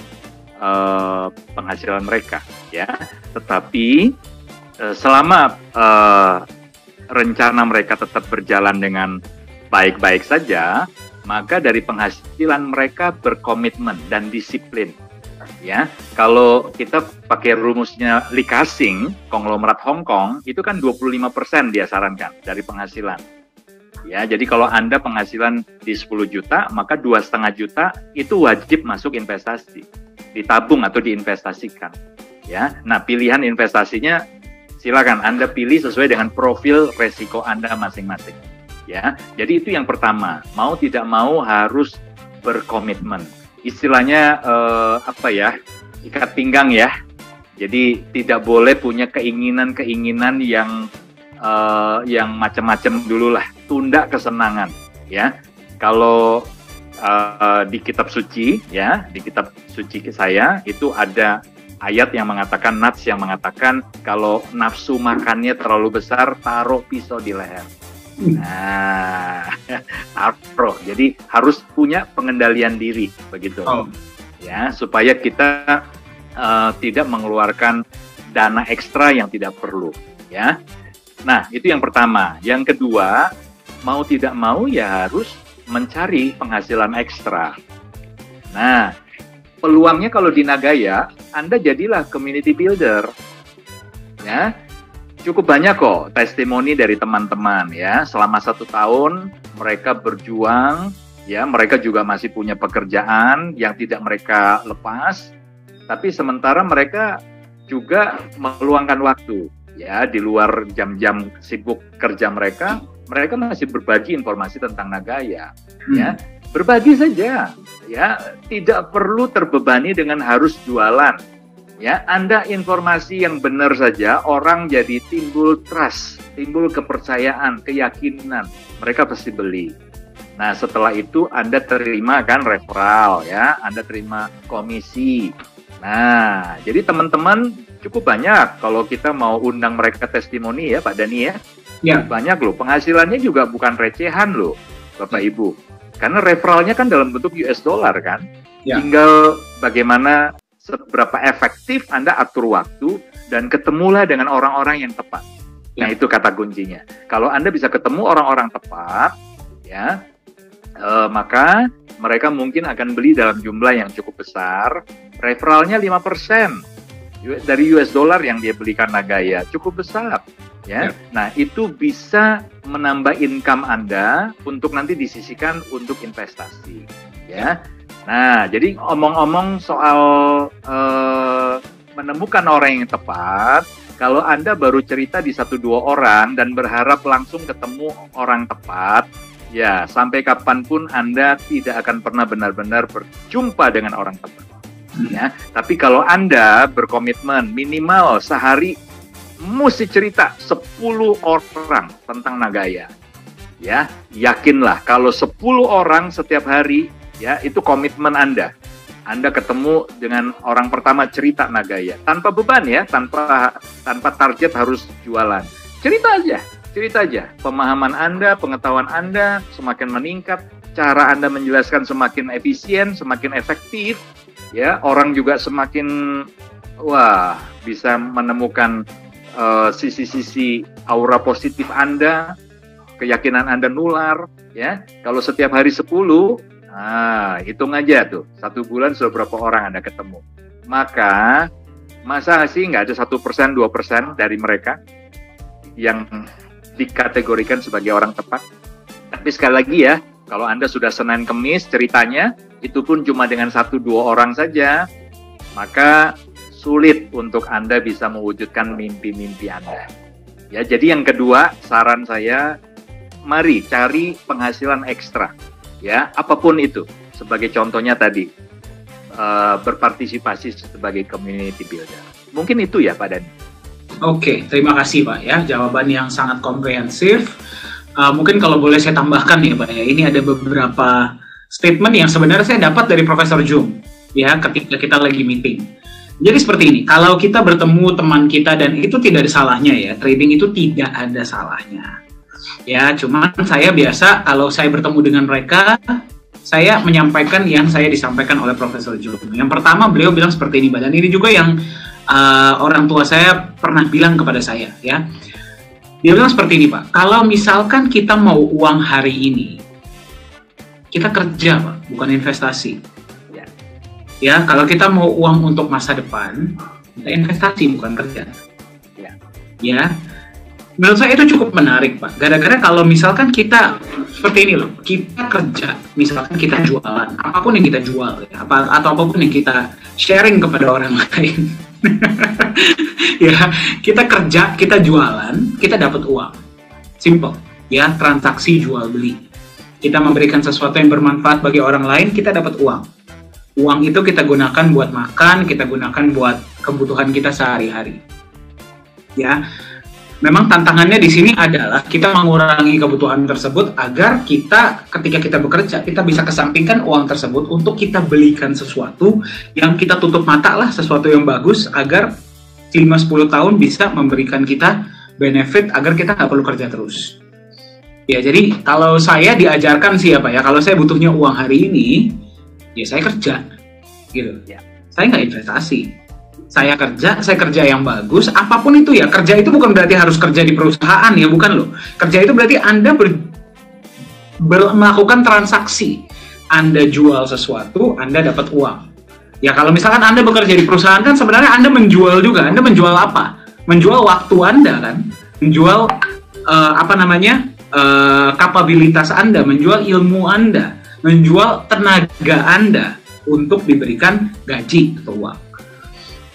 Speaker 2: penghasilan mereka, ya. Tetapi selama rencana mereka tetap berjalan dengan baik-baik saja, maka dari penghasilan mereka berkomitmen dan disiplin. Ya, kalau kita pakai rumusnya Lee Ka-shing, konglomerat Hong Kong, itu kan 25% dia sarankan dari penghasilan. Ya, jadi kalau Anda penghasilan di 10 juta, maka 2,5 juta itu wajib masuk investasi, ditabung atau diinvestasikan. Ya, nah pilihan investasinya silakan Anda pilih sesuai dengan profil resiko Anda masing-masing. Ya, jadi itu yang pertama. Mau tidak mau harus berkomitmen. Istilahnya ikat pinggang ya. Jadi tidak boleh punya keinginan-keinginan yang macam-macam dulu lah. Tunda kesenangan. Ya, kalau di kitab suci ya, di kitab suci saya itu ada ayat yang mengatakan, Nats yang mengatakan kalau nafsu makannya terlalu besar, taruh pisau di leher. Nah, taruh. Jadi harus punya pengendalian diri, begitu. Ya, supaya kita tidak mengeluarkan dana ekstra yang tidak perlu. Ya. Nah, itu yang pertama. Yang kedua, mau tidak mau ya harus mencari penghasilan ekstra. Nah, peluangnya kalau di Nagaya, Anda jadilah community builder. Ya, cukup banyak kok testimoni dari teman-teman ya. Selama 1 tahun mereka berjuang ya mereka juga masih punya pekerjaan yang tidak mereka lepas, tapi sementara mereka juga meluangkan waktu, ya di luar jam-jam sibuk kerja mereka masih berbagi informasi tentang Nagaya, ya berbagi saja, ya tidak perlu terbebani dengan harus jualan. Ya, Anda informasi yang benar saja, orang jadi timbul trust, timbul kepercayaan, keyakinan, mereka pasti beli. Nah, setelah itu Anda terima kan referral, ya, Anda terima komisi. Nah, jadi teman-teman cukup banyak kalau kita mau undang mereka testimoni ya, Pak Dani ya. Ya. Banyak loh, penghasilannya juga bukan recehan loh, Bapak Ibu. Karena referralnya kan dalam bentuk US dollar kan. Ya. Tinggal bagaimana seberapa efektif Anda atur waktu dan ketemulah dengan orang-orang yang tepat. Nah, itu kata kuncinya. Kalau Anda bisa ketemu orang-orang tepat, ya, maka mereka mungkin akan beli dalam jumlah yang cukup besar. Referralnya 5% dari US dollar yang dia belikan Nagaya, cukup besar. Ya. Nah, itu bisa menambah income Anda untuk nanti disisihkan untuk investasi. Ya. Nah, jadi omong-omong soal menemukan orang yang tepat, kalau Anda baru cerita di 1-2 orang dan berharap langsung ketemu orang tepat, ya sampai kapanpun Anda tidak akan pernah benar-benar berjumpa dengan orang tepat. Ya, tapi kalau Anda berkomitmen minimal sehari mesti cerita 10 orang tentang Nagaya, ya yakinlah kalau 10 orang setiap hari, ya itu komitmen Anda. Anda ketemu dengan orang pertama cerita Nagaya tanpa beban ya, tanpa target harus jualan. Cerita aja. Pemahaman Anda, pengetahuan Anda semakin meningkat, cara Anda menjelaskan semakin efisien, semakin efektif, ya orang juga semakin bisa menemukan sisi-sisi aura positif Anda, keyakinan Anda nular, ya. Kalau setiap hari 10, hitung aja tuh, 1 bulan sudah berapa orang Anda ketemu. Maka, masa sih nggak ada 1%, 2% dari mereka yang dikategorikan sebagai orang tepat? Tapi sekali lagi ya, kalau Anda sudah Senin Kemis ceritanya, itu pun cuma dengan 1-2 orang saja, maka sulit untuk Anda bisa mewujudkan mimpi-mimpi Anda. Ya, jadi yang kedua, saran saya, mari cari penghasilan ekstra. Ya, apapun itu. Sebagai contohnya tadi, berpartisipasi sebagai community builder. Mungkin itu ya, Pak Dani.
Speaker 1: Oke, terima kasih Pak ya. Jawaban yang sangat komprehensif. Mungkin kalau boleh saya tambahkan ya Pak ya, ini ada beberapa statement yang sebenarnya saya dapat dari Profesor Jung ya ketika kita lagi meeting. Jadi seperti ini, kalau kita bertemu teman kita dan itu tidak ada salahnya ya, trading itu tidak ada salahnya. Ya, cuman saya biasa kalau saya bertemu dengan mereka, saya menyampaikan yang saya disampaikan oleh Profesor Jung. Yang pertama beliau bilang seperti ini, dan ini juga yang orang tua saya pernah bilang kepada saya ya. Dia bilang seperti ini Pak, kalau misalkan kita mau uang hari ini, kita kerja Pak, bukan investasi. Ya, kalau kita mau uang untuk masa depan, kita investasi bukan kerja. Ya, menurut saya itu cukup menarik Pak. Gara-gara kalau misalkan kita seperti ini loh, kita kerja, misalkan kita jualan, apapun yang kita jual, ya, atau apapun yang kita sharing kepada orang lain. Ya, kita kerja, kita jualan, kita dapat uang. Simple, ya, transaksi jual beli. Kita memberikan sesuatu yang bermanfaat bagi orang lain, kita dapat uang. Uang itu kita gunakan buat makan, kita gunakan buat kebutuhan kita sehari-hari. Ya, memang tantangannya di sini adalah kita mengurangi kebutuhan tersebut agar kita ketika kita bekerja kita bisa kesampingkan uang tersebut untuk kita belikan sesuatu yang kita tutup mata lah, sesuatu yang bagus agar 5-10 tahun bisa memberikan kita benefit agar kita nggak perlu kerja terus. Ya, jadi kalau saya diajarkan sih ya Pak ya, kalau saya butuhnya uang hari ini, ya saya kerja, gitu. Ya. Saya nggak investasi. Saya kerja yang bagus, apapun itu ya. Kerja itu bukan berarti harus kerja di perusahaan ya, bukan loh. Kerja itu berarti Anda melakukan transaksi. Anda jual sesuatu, Anda dapat uang. Ya kalau misalkan Anda bekerja di perusahaan kan sebenarnya Anda menjual juga. Anda menjual apa? Menjual waktu Anda kan? Menjual kapabilitas Anda, menjual ilmu Anda. menjual tenaga Anda untuk diberikan gaji atau uang.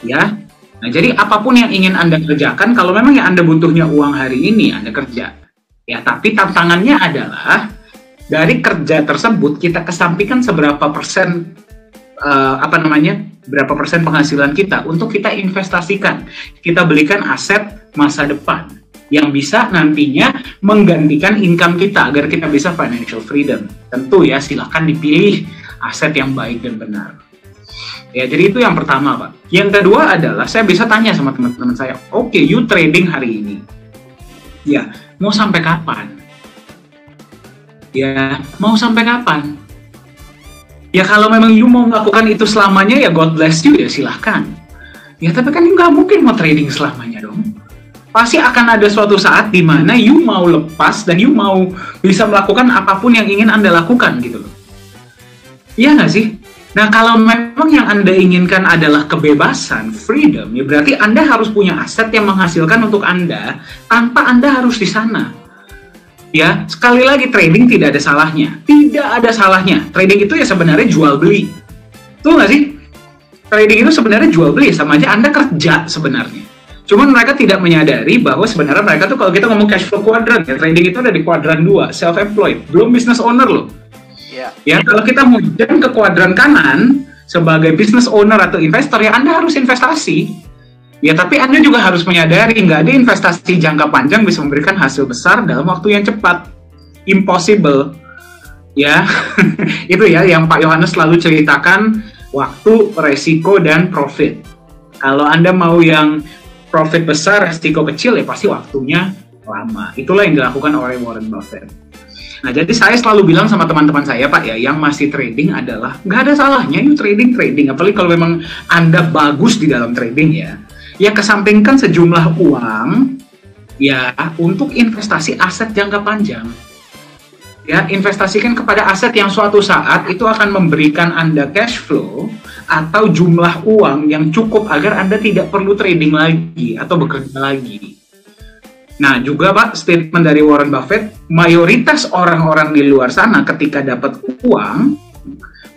Speaker 1: Ya. Nah, jadi apapun yang ingin Anda kerjakan, kalau memang yang Anda butuhnya uang hari ini, Anda kerja. Ya, tapi tantangannya adalah dari kerja tersebut kita kesampingkan seberapa persen berapa persen penghasilan kita untuk kita investasikan. Kita belikan aset masa depan yang bisa nantinya menggantikan income kita agar kita bisa financial freedom. Tentu ya, silakan dipilih aset yang baik dan benar. Ya, jadi itu yang pertama, Pak. Yang kedua adalah saya bisa tanya sama teman-teman saya, oke, you trading hari ini. Ya, mau sampai kapan? Ya, mau sampai kapan? Ya, kalau memang you mau melakukan itu selamanya, ya God bless you, ya silahkan. Ya, tapi kan nggak mungkin mau trading selamanya dong. Pasti akan ada suatu saat di mana you mau lepas dan you mau bisa melakukan apapun yang ingin Anda lakukan gitu loh. Iya nggak sih? Nah, kalau memang yang Anda inginkan adalah kebebasan, freedom, ya berarti Anda harus punya aset yang menghasilkan untuk Anda tanpa Anda harus di sana. Ya, sekali lagi trading tidak ada salahnya. Tidak ada salahnya. Trading itu ya sebenarnya jual beli. Tuh nggak sih? Trading itu sebenarnya jual beli, sama aja Anda kerja sebenarnya. Cuman mereka tidak menyadari bahwa sebenarnya mereka tuh kalau kita ngomong cash flow quadrant, ya trading itu ada di kuadran 2, self-employed, belum business owner loh. Ya, kalau kita mau jam ke kuadran kanan sebagai business owner atau investor, ya Anda harus investasi. Ya, tapi Anda juga harus menyadari nggak ada investasi jangka panjang bisa memberikan hasil besar dalam waktu yang cepat. Impossible. Ya, itu ya yang Pak Yohanes selalu ceritakan, waktu, resiko, dan profit. Kalau Anda mau yang profit besar, resiko kecil, ya pasti waktunya lama. Itulah yang dilakukan oleh Warren Buffett. Nah, jadi saya selalu bilang sama teman-teman saya, Pak, ya, yang masih trading adalah nggak ada salahnya you trading. Apalagi kalau memang Anda bagus di dalam trading ya kesampingkan sejumlah uang ya untuk investasi aset jangka panjang. Ya, investasikan kepada aset yang suatu saat itu akan memberikan Anda cash flow atau jumlah uang yang cukup agar Anda tidak perlu trading lagi atau bekerja lagi. Nah, juga Pak, statement dari Warren Buffett, mayoritas orang-orang di luar sana ketika dapat uang,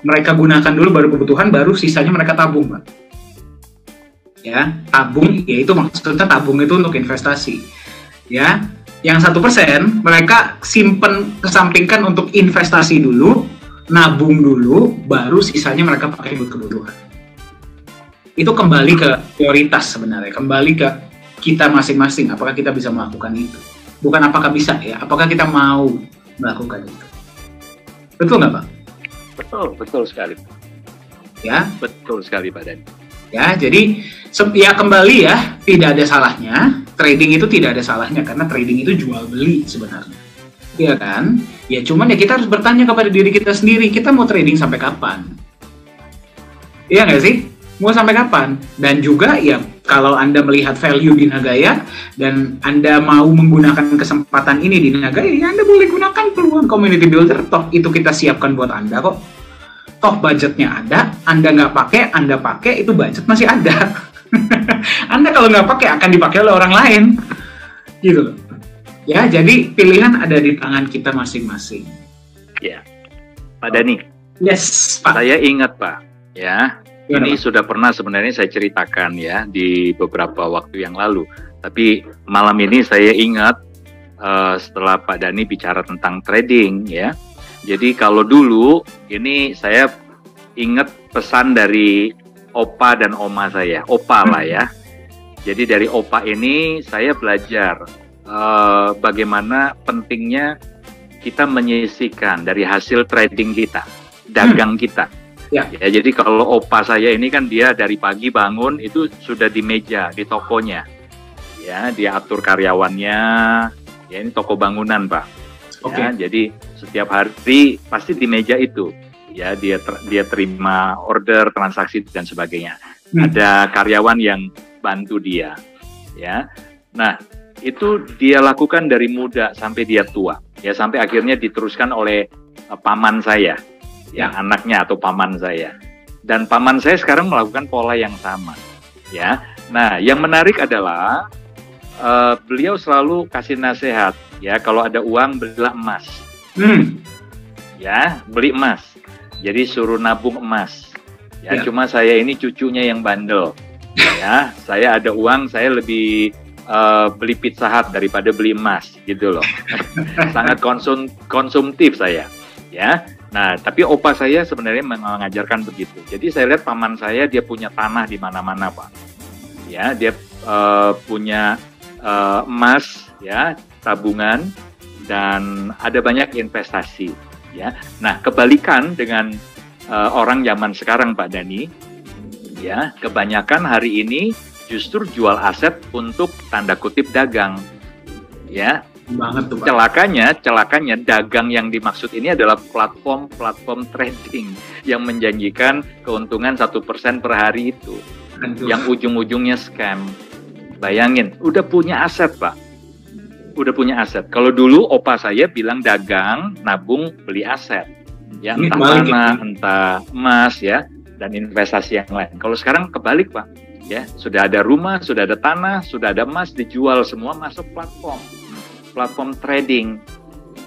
Speaker 1: mereka gunakan dulu baru kebutuhan, baru sisanya mereka tabung, Pak. Ya, tabung, yaitu maksudnya tabung itu untuk investasi. Ya, yang 1% mereka simpen, kesampingkan untuk investasi dulu, nabung dulu, baru sisanya mereka pakai buat kebutuhan. Itu kembali ke prioritas sebenarnya, kembali ke kita masing-masing, apakah kita bisa melakukan itu? Bukan apakah bisa ya, apakah kita mau melakukan itu? Betul nggak, Pak?
Speaker 2: Betul sekali.
Speaker 1: Ya,
Speaker 2: betul sekali, Pak Dan.
Speaker 1: Ya, jadi ya kembali ya, tidak ada salahnya. Trading itu tidak ada salahnya karena trading itu jual beli sebenarnya. Iya kan? Ya cuman ya kita harus bertanya kepada diri kita sendiri, kita mau trading sampai kapan? Iya nggak sih? Mau sampai kapan? Dan juga ya kalau Anda melihat value di Nagaya dan Anda mau menggunakan kesempatan ini di Nagaya, ya Anda boleh gunakan peluang community builder. Toh itu kita siapkan buat Anda kok. Toh budgetnya ada, Anda nggak pakai, Anda pakai, itu budget masih ada. Anda kalau nggak pakai akan dipakai oleh orang lain. Gitu loh. Ya, jadi pilihan ada di tangan kita masing-masing.
Speaker 2: Ya, Pak Dani.
Speaker 1: Yes, Pak.
Speaker 2: Saya ingat, Pak. Ya. Ini
Speaker 1: Pak?
Speaker 2: sudah pernah sebenarnya saya ceritakan ya di beberapa waktu yang lalu. Tapi malam ini saya ingat setelah Pak Dani bicara tentang trading ya. Jadi kalau dulu ini saya ingat pesan dari opa dan oma saya. Opa lah ya. Jadi dari opa ini saya belajar bagaimana pentingnya kita menyisihkan dari hasil trading kita, dagang kita. Ya, jadi kalau opa saya ini kan dia dari pagi bangun itu sudah di meja di tokonya, ya dia atur karyawannya, ya ini toko bangunan Pak. Ya, jadi setiap hari pasti di meja itu, ya dia terima order, transaksi dan sebagainya. Ada karyawan yang bantu dia, ya. Nah itu dia lakukan dari muda sampai dia tua, ya sampai akhirnya diteruskan oleh paman saya. Yang anaknya atau paman saya, dan paman saya sekarang melakukan pola yang sama, ya. Nah, yang menarik adalah beliau selalu kasih nasihat, ya kalau ada uang belilah emas, ya, beli emas. Jadi suruh nabung emas. Ya, cuma saya ini cucunya yang bandel. Ya, saya ada uang, saya lebih beli Pizza Hut daripada beli emas, gitu loh. Sangat konsumtif saya, ya. Nah, tapi opa saya sebenarnya mengajarkan begitu. Jadi saya lihat paman saya, dia punya tanah di mana-mana, Pak. Ya, dia punya emas, ya, tabungan, dan ada banyak investasi, ya. Nah, kebalikan dengan orang zaman sekarang, Pak Dani, ya, kebanyakan hari ini justru jual aset untuk tanda kutip dagang, ya.
Speaker 1: Banget tuh, Pak.
Speaker 2: Celakanya dagang yang dimaksud ini adalah platform trading yang menjanjikan keuntungan 1% per hari itu. Aduh. Yang ujung-ujungnya scam. Bayangin, udah punya aset, Pak. Udah punya aset. Kalau dulu opa saya bilang dagang, nabung, beli aset. Ya, entah tanah, entah emas, ya, dan investasi yang lain. Kalau sekarang kebalik, Pak. Ya, sudah ada rumah, sudah ada tanah, sudah ada emas, dijual semua masuk platform trading.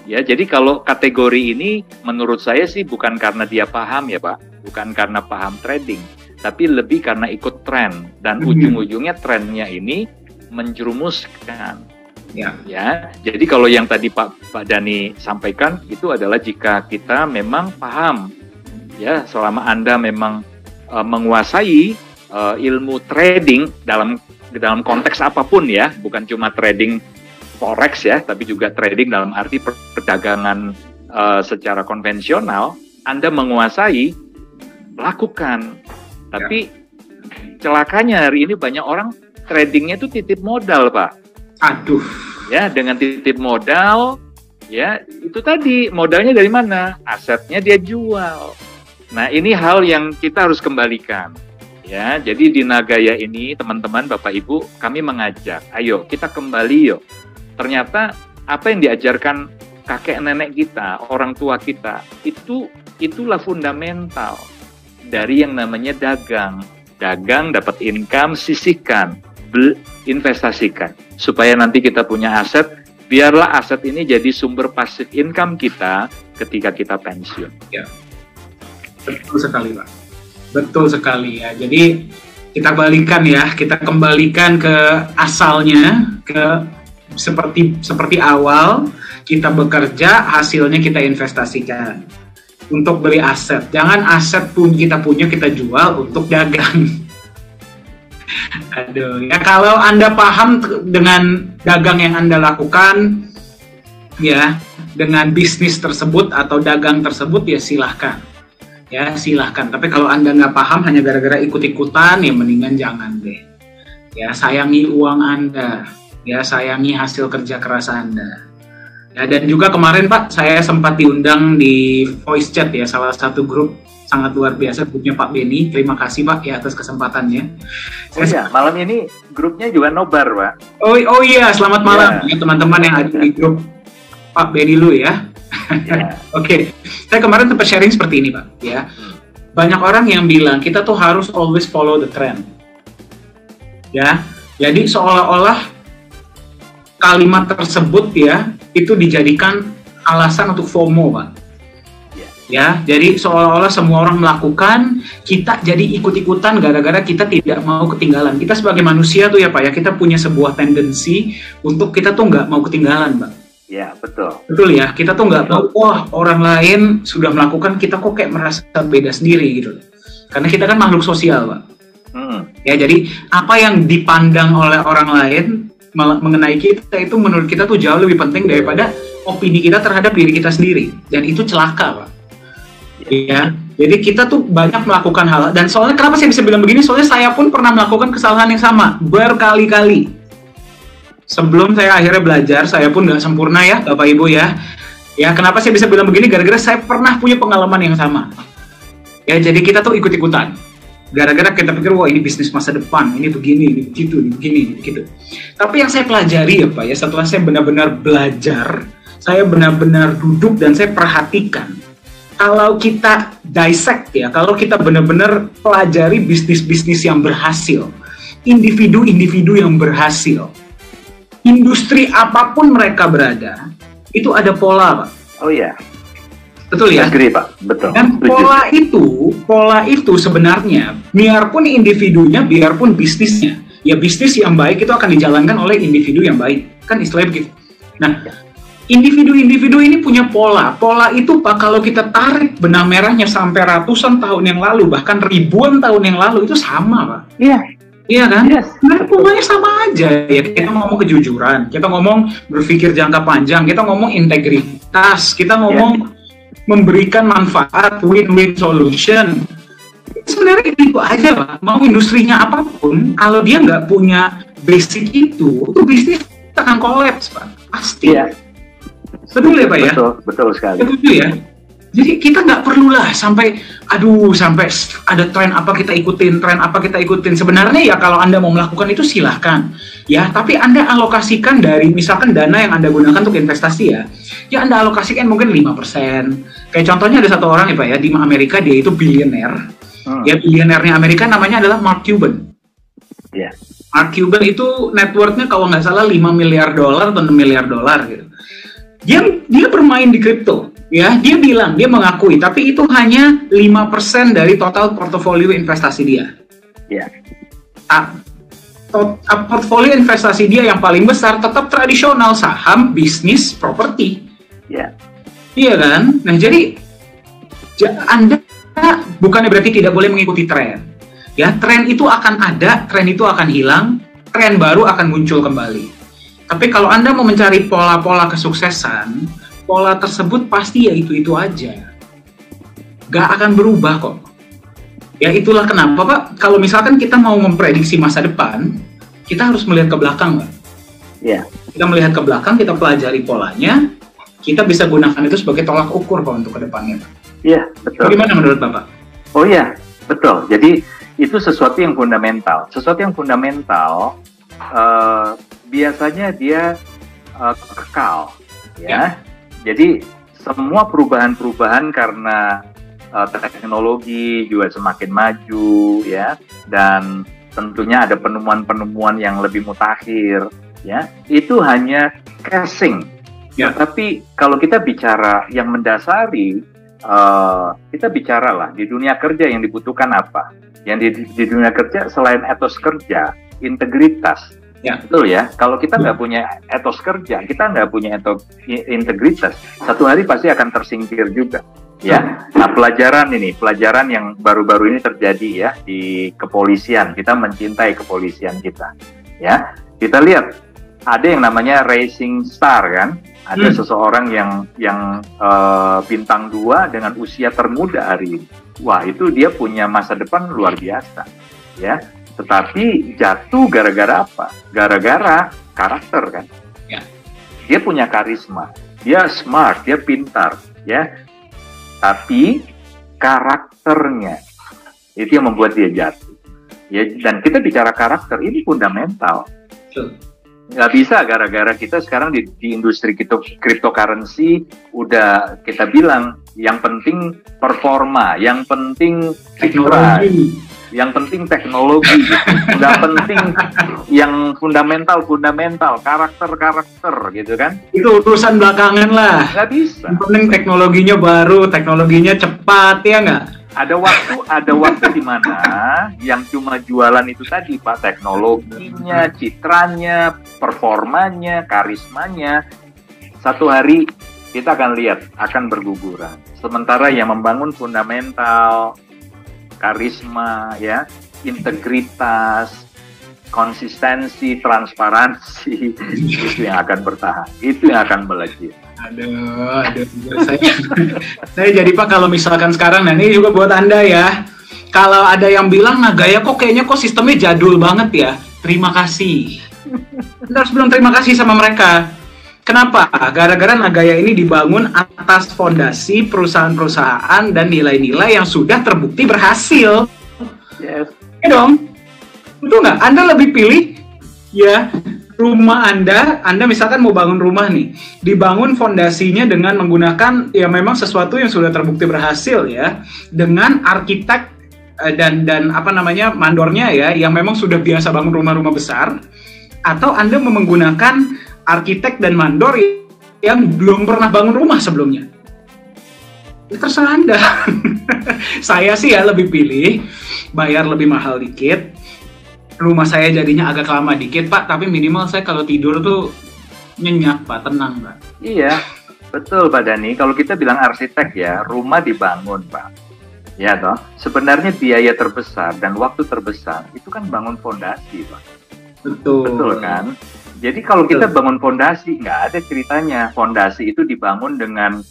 Speaker 2: Ya, jadi kalau kategori ini menurut saya sih bukan karena dia paham, ya Pak, bukan karena paham trading, tapi lebih karena ikut tren, dan ujung-ujungnya trennya ini menjerumuskan. Ya, jadi kalau yang tadi Pak Dani sampaikan itu adalah jika kita memang paham, ya, selama Anda memang menguasai ilmu trading dalam konteks apapun, ya, bukan cuma trading forex, ya, tapi juga trading dalam arti perdagangan secara konvensional. Anda menguasai, lakukan. Tapi celakanya hari ini banyak orang tradingnya itu titip modal, Pak.
Speaker 1: Aduh.
Speaker 2: Ya, dengan titip modal, ya, itu tadi modalnya dari mana? Asetnya dia jual. Nah, ini hal yang kita harus kembalikan. Ya, jadi di Nagaya ini, teman-teman, Bapak Ibu, kami mengajak, ayo kita kembali yuk. Ternyata apa yang diajarkan kakek nenek kita, orang tua kita, itulah fundamental dari yang namanya dagang. Dagang, dapat income, sisihkan, investasikan. Supaya nanti kita punya aset, biarlah aset ini jadi sumber passive income kita ketika kita pensiun.
Speaker 1: Ya, betul sekali, Pak. Betul sekali, ya. Jadi kita kembalikan ke asalnya, ke seperti awal kita bekerja, hasilnya kita investasikan untuk beli aset. Jangan aset pun kita punya kita jual untuk dagang. Aduh, ya, kalau Anda paham dengan dagang yang Anda lakukan, ya, dengan bisnis tersebut atau dagang tersebut, ya silahkan. Ya, silahkan. Tapi kalau Anda nggak paham hanya gara-gara ikut-ikutan, ya mendingan jangan deh. Ya, sayangi uang Anda. Ya, sayangi hasil kerja keras Anda. Ya, dan juga kemarin, Pak, saya sempat diundang di voice chat, ya, salah satu grup sangat luar biasa, grupnya Pak Benny. Terima kasih, Pak, ya, atas kesempatannya.
Speaker 2: Malam ini grupnya juga nobar, Pak.
Speaker 1: Oh iya, selamat malam ya, teman-teman yang ada di grup Pak Benny lu, ya. Oke. Saya kemarin sempat sharing seperti ini, Pak, ya. Banyak orang yang bilang kita tuh harus always follow the trend. Ya. Jadi seolah-olah kalimat tersebut, ya, itu dijadikan alasan untuk FOMO, Pak. Ya, jadi seolah-olah semua orang melakukan, kita jadi ikut-ikutan gara-gara kita tidak mau ketinggalan. Kita sebagai manusia tuh, ya Pak, ya, kita punya sebuah tendensi untuk kita tuh nggak mau ketinggalan, Pak.
Speaker 2: Ya, betul.
Speaker 1: Betul, ya, kita tuh nggak mau, wah, orang lain sudah melakukan, kita kok kayak merasa beda sendiri gitu. Karena kita kan makhluk sosial, Pak. Ya, jadi apa yang dipandang oleh orang lain mengenai kita itu menurut kita tuh jauh lebih penting daripada opini kita terhadap diri kita sendiri. Dan itu celaka, Pak. Ya, jadi kita tuh banyak melakukan hal, dan soalnya kenapa saya bisa bilang begini, soalnya saya pun pernah melakukan kesalahan yang sama berkali-kali. Sebelum saya akhirnya belajar, saya pun nggak sempurna, ya Bapak Ibu, ya. Ya, kenapa saya bisa bilang begini, gara-gara saya pernah punya pengalaman yang sama. Ya, jadi kita tuh ikut-ikutan. Gara-gara kita pikir, wah, ini bisnis masa depan, ini begini, ini begitu, ini begini, ini begitu. Tapi yang saya pelajari, ya Pak, ya, setelah saya benar-benar belajar, saya benar-benar duduk dan saya perhatikan. Kalau kita dissect, ya, kalau kita benar-benar pelajari bisnis-bisnis yang berhasil, individu-individu yang berhasil, industri apapun mereka berada, itu ada pola, Pak.
Speaker 2: Oh ya.
Speaker 1: Betul ya?
Speaker 2: Agree, Pak. Betul.
Speaker 1: Dan pola itu sebenarnya, biarpun individunya, biarpun bisnisnya, ya bisnis yang baik itu akan dijalankan oleh individu yang baik. Kan istilahnya begitu. Nah, individu-individu ini punya pola. Pola itu, Pak, kalau kita tarik benang merahnya sampai ratusan tahun yang lalu, bahkan ribuan tahun yang lalu, itu sama, Pak.
Speaker 2: Iya.
Speaker 1: Iya kan?
Speaker 2: Yes.
Speaker 1: Nah, pokoknya sama aja ya. Kita ngomong kejujuran, kita ngomong berpikir jangka panjang, kita ngomong integritas, kita ngomong memberikan manfaat, win-win solution. Sebenarnya itu aja, Pak. Mau industrinya apapun, kalau dia nggak punya basic itu bisnis akan kolaps, Pak. Pasti.
Speaker 2: Iya.
Speaker 1: Betul ya, Pak ya?
Speaker 2: Betul sekali.
Speaker 1: Betul ya. Jadi kita nggak perlulah sampai ada tren apa kita ikutin. Sebenarnya ya kalau Anda mau melakukan itu silahkan. Ya, tapi Anda alokasikan dari misalkan dana yang Anda gunakan untuk investasi ya Anda alokasikan mungkin 5%. Kayak contohnya ada satu orang ya Pak ya, di Amerika dia itu bilioner. Ya, bilionernya Amerika namanya adalah Mark Cuban.
Speaker 2: Yeah.
Speaker 1: Mark Cuban itu net worth-nya kalau nggak salah $5 miliar atau $6 miliar gitu. Dia bermain di kripto. Ya, dia mengakui, tapi itu hanya 5% dari total portofolio investasi dia.
Speaker 2: Ya.
Speaker 1: Portofolio investasi dia yang paling besar tetap tradisional, saham, bisnis, properti.
Speaker 2: Ya.
Speaker 1: Iya kan? Nah, jadi Anda bukannya berarti tidak boleh mengikuti tren. Ya, tren itu akan ada, tren itu akan hilang, tren baru akan muncul kembali. Tapi kalau Anda mau mencari pola-pola kesuksesan, pola tersebut pasti ya itu aja. Gak akan berubah kok. Ya itulah kenapa Pak, kalau misalkan kita mau memprediksi masa depan, kita harus melihat ke belakang, Pak.
Speaker 2: Yeah.
Speaker 1: Kita melihat ke belakang, kita pelajari polanya, kita bisa gunakan itu sebagai tolak ukur Pak untuk ke depannya.
Speaker 2: Iya, betul.
Speaker 1: Bagaimana menurut Bapak?
Speaker 2: Oh iya, betul. Jadi itu sesuatu yang fundamental. Sesuatu yang fundamental biasanya dia kekal, ya. Jadi semua perubahan-perubahan karena teknologi juga semakin maju, ya, dan tentunya ada penemuan-penemuan yang lebih mutakhir, ya. Itu hanya casing. Ya. Tapi kalau kita bicara yang mendasari, kita bicara lah di dunia kerja yang dibutuhkan apa? Yang di dunia kerja selain etos kerja, integritas. Ya. Betul ya, kalau kita nggak punya etos kerja, kita nggak punya etos integritas, satu hari pasti akan tersingkir juga. Ya, nah pelajaran yang baru-baru ini terjadi ya di kepolisian, kita mencintai kepolisian kita. Ya, kita lihat ada yang namanya Rising Star kan, ada seseorang yang bintang 2 dengan usia termuda hari ini. Wah, itu dia punya masa depan luar biasa. Ya. Tetapi jatuh gara-gara apa? Gara-gara karakter kan. Ya. Dia punya karisma, dia smart, dia pintar, ya. Tapi karakternya itu yang membuat dia jatuh. Ya, dan kita bicara karakter ini fundamental. Nggak bisa gara-gara kita sekarang di industri cryptocurrency udah kita bilang yang penting performa, yang penting teknologi. Yang penting teknologi gitu. Nggak penting yang fundamental, karakter gitu kan. Itu
Speaker 1: urusan belakangan lah.
Speaker 2: Nggak bisa.
Speaker 1: Yang penting teknologinya baru, teknologinya cepat, ya nggak?
Speaker 2: Ada waktu di mana yang cuma jualan itu tadi Pak, teknologinya, citranya, performanya, karismanya. Satu hari kita akan lihat, akan berguguran. Sementara yang membangun fundamental, karisma, ya, integritas, konsistensi, transparansi, itu yang akan bertahan, itu yang akan melejit.
Speaker 1: Aduh, saya jadi Pak kalau misalkan sekarang, nah ini juga buat Anda ya, kalau ada yang bilang Nagaya kayaknya sistemnya jadul banget ya, terima kasih. Kita harus bilang terima kasih sama mereka. Kenapa? Gara-gara Nagaya ini dibangun atas fondasi perusahaan-perusahaan dan nilai-nilai yang sudah terbukti berhasil.
Speaker 2: Yes.
Speaker 1: Ya dong. Betul nggak? Anda lebih pilih ya rumah Anda misalkan mau bangun rumah nih, dibangun fondasinya dengan menggunakan ya memang sesuatu yang sudah terbukti berhasil ya, dengan arsitek dan apa namanya mandornya ya, yang memang sudah biasa bangun rumah-rumah besar, atau Anda menggunakan arsitek dan mandor yang belum pernah bangun rumah sebelumnya. Ya, terserah Anda. Saya sih ya lebih pilih bayar lebih mahal dikit. Rumah saya jadinya agak lama dikit, Pak, tapi minimal saya kalau tidur tuh nyenyak, Pak, tenang, Pak.
Speaker 2: Iya, betul Pak Dani. Kalau kita bilang arsitek ya, rumah dibangun, Pak. Ya toh, sebenarnya biaya terbesar dan waktu terbesar itu kan bangun fondasi, Pak.
Speaker 1: Betul.
Speaker 2: Betul kan? Jadi kalau kita bangun fondasi, nggak ada ceritanya. Fondasi itu dibangun dengan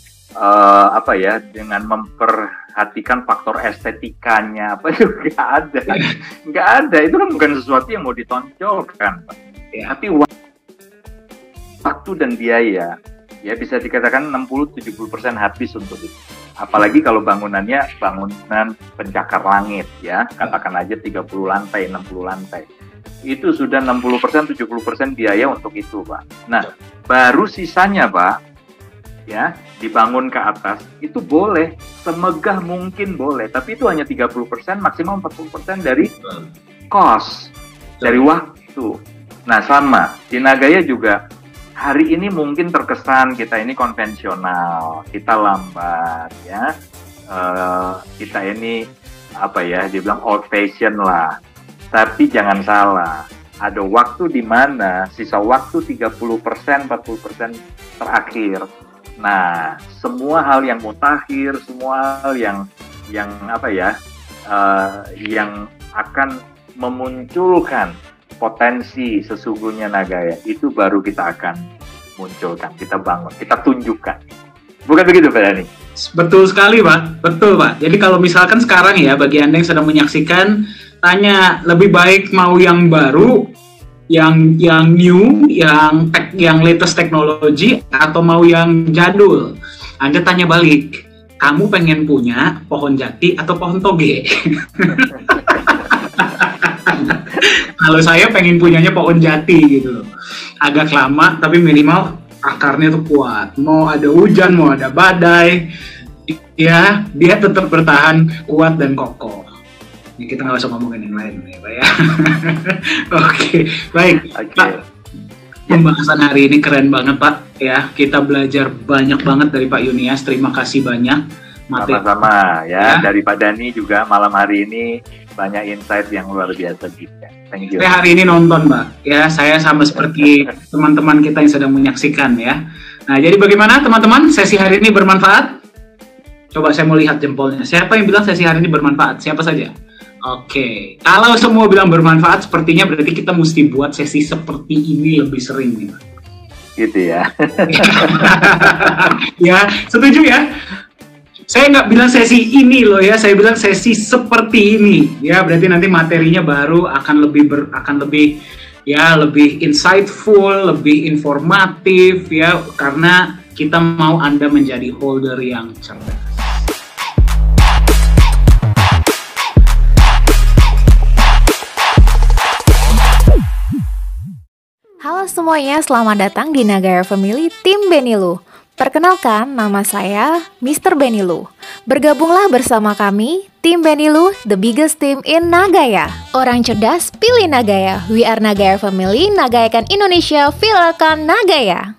Speaker 2: dengan memperhatikan faktor estetikanya, apa itu nggak ada. Itu kan bukan sesuatu yang mau ditonjolkan, Pak. Ya. Tapi waktu dan biaya, ya bisa dikatakan 60-70% habis untuk itu. Apalagi kalau bangunannya bangunan pencakar langit, ya, katakan aja 30 lantai, 60 lantai. Itu sudah 60%-70% biaya untuk itu, Pak. Nah, baru sisanya, Pak, ya, dibangun ke atas, itu boleh, semegah mungkin boleh, tapi itu hanya 30%, maksimal 40% dari cost, dari waktu. Nah, sama, di Nagaya juga, hari ini mungkin terkesan kita ini konvensional, kita lambat, ya, kita ini, dibilang old fashion lah, tapi jangan salah, ada waktu di mana sisa waktu 30%, 40% terakhir. Nah, semua hal yang mutakhir, semua hal yang akan memunculkan potensi sesungguhnya Nagaya, itu baru kita akan munculkan, kita bangun, kita tunjukkan. Bukan begitu, Pak Dani?
Speaker 1: Betul sekali, Pak. Betul, Pak. Jadi kalau misalkan sekarang ya, bagi Anda yang sedang menyaksikan, tanya lebih baik mau yang baru, yang new, yang latest teknologi, atau mau yang jadul. Anda tanya balik, kamu pengen punya pohon jati atau pohon toge? Kalau saya pengen punyanya pohon jati gitu loh. Agak lama tapi minimal akarnya tuh kuat. Mau ada hujan, mau ada badai, ya dia tetap bertahan kuat dan kokoh. Ya, kita nggak usah ngomongin yang lain ya, Pak ya. Oke, baik. Pak, pembahasan hari ini keren banget, Pak. Ya, kita belajar banyak banget dari Pak Yunias. Terima kasih banyak.
Speaker 2: Sama-sama ya. Dari Pak Dani juga malam hari ini banyak insight yang luar biasa juga. Thank you.
Speaker 1: Saya hari ini nonton, Pak. Ya, saya sama seperti teman-teman kita yang sedang menyaksikan ya. Nah, jadi bagaimana teman-teman? Sesi hari ini bermanfaat? Coba saya mau lihat jempolnya. Siapa yang bilang sesi hari ini bermanfaat? Siapa saja? Oke, kalau semua bilang bermanfaat, sepertinya berarti kita mesti buat sesi seperti ini lebih sering nih, Pak.
Speaker 2: Gitu ya.
Speaker 1: Ya, setuju ya? Saya nggak bilang sesi ini loh ya, saya bilang sesi seperti ini. Ya, berarti nanti materinya baru akan lebih insightful, lebih informatif ya, karena kita mau Anda menjadi holder yang cerdas.
Speaker 3: Halo semuanya, selamat datang di Nagaya Family Tim Benilu. Perkenalkan, nama saya Mr. Benilu. Bergabunglah bersama kami, Tim Benilu, the biggest team in Nagaya. Orang cerdas, pilih Nagaya. We are Nagaya Family, nagayakan Indonesia, viralkan Nagaya.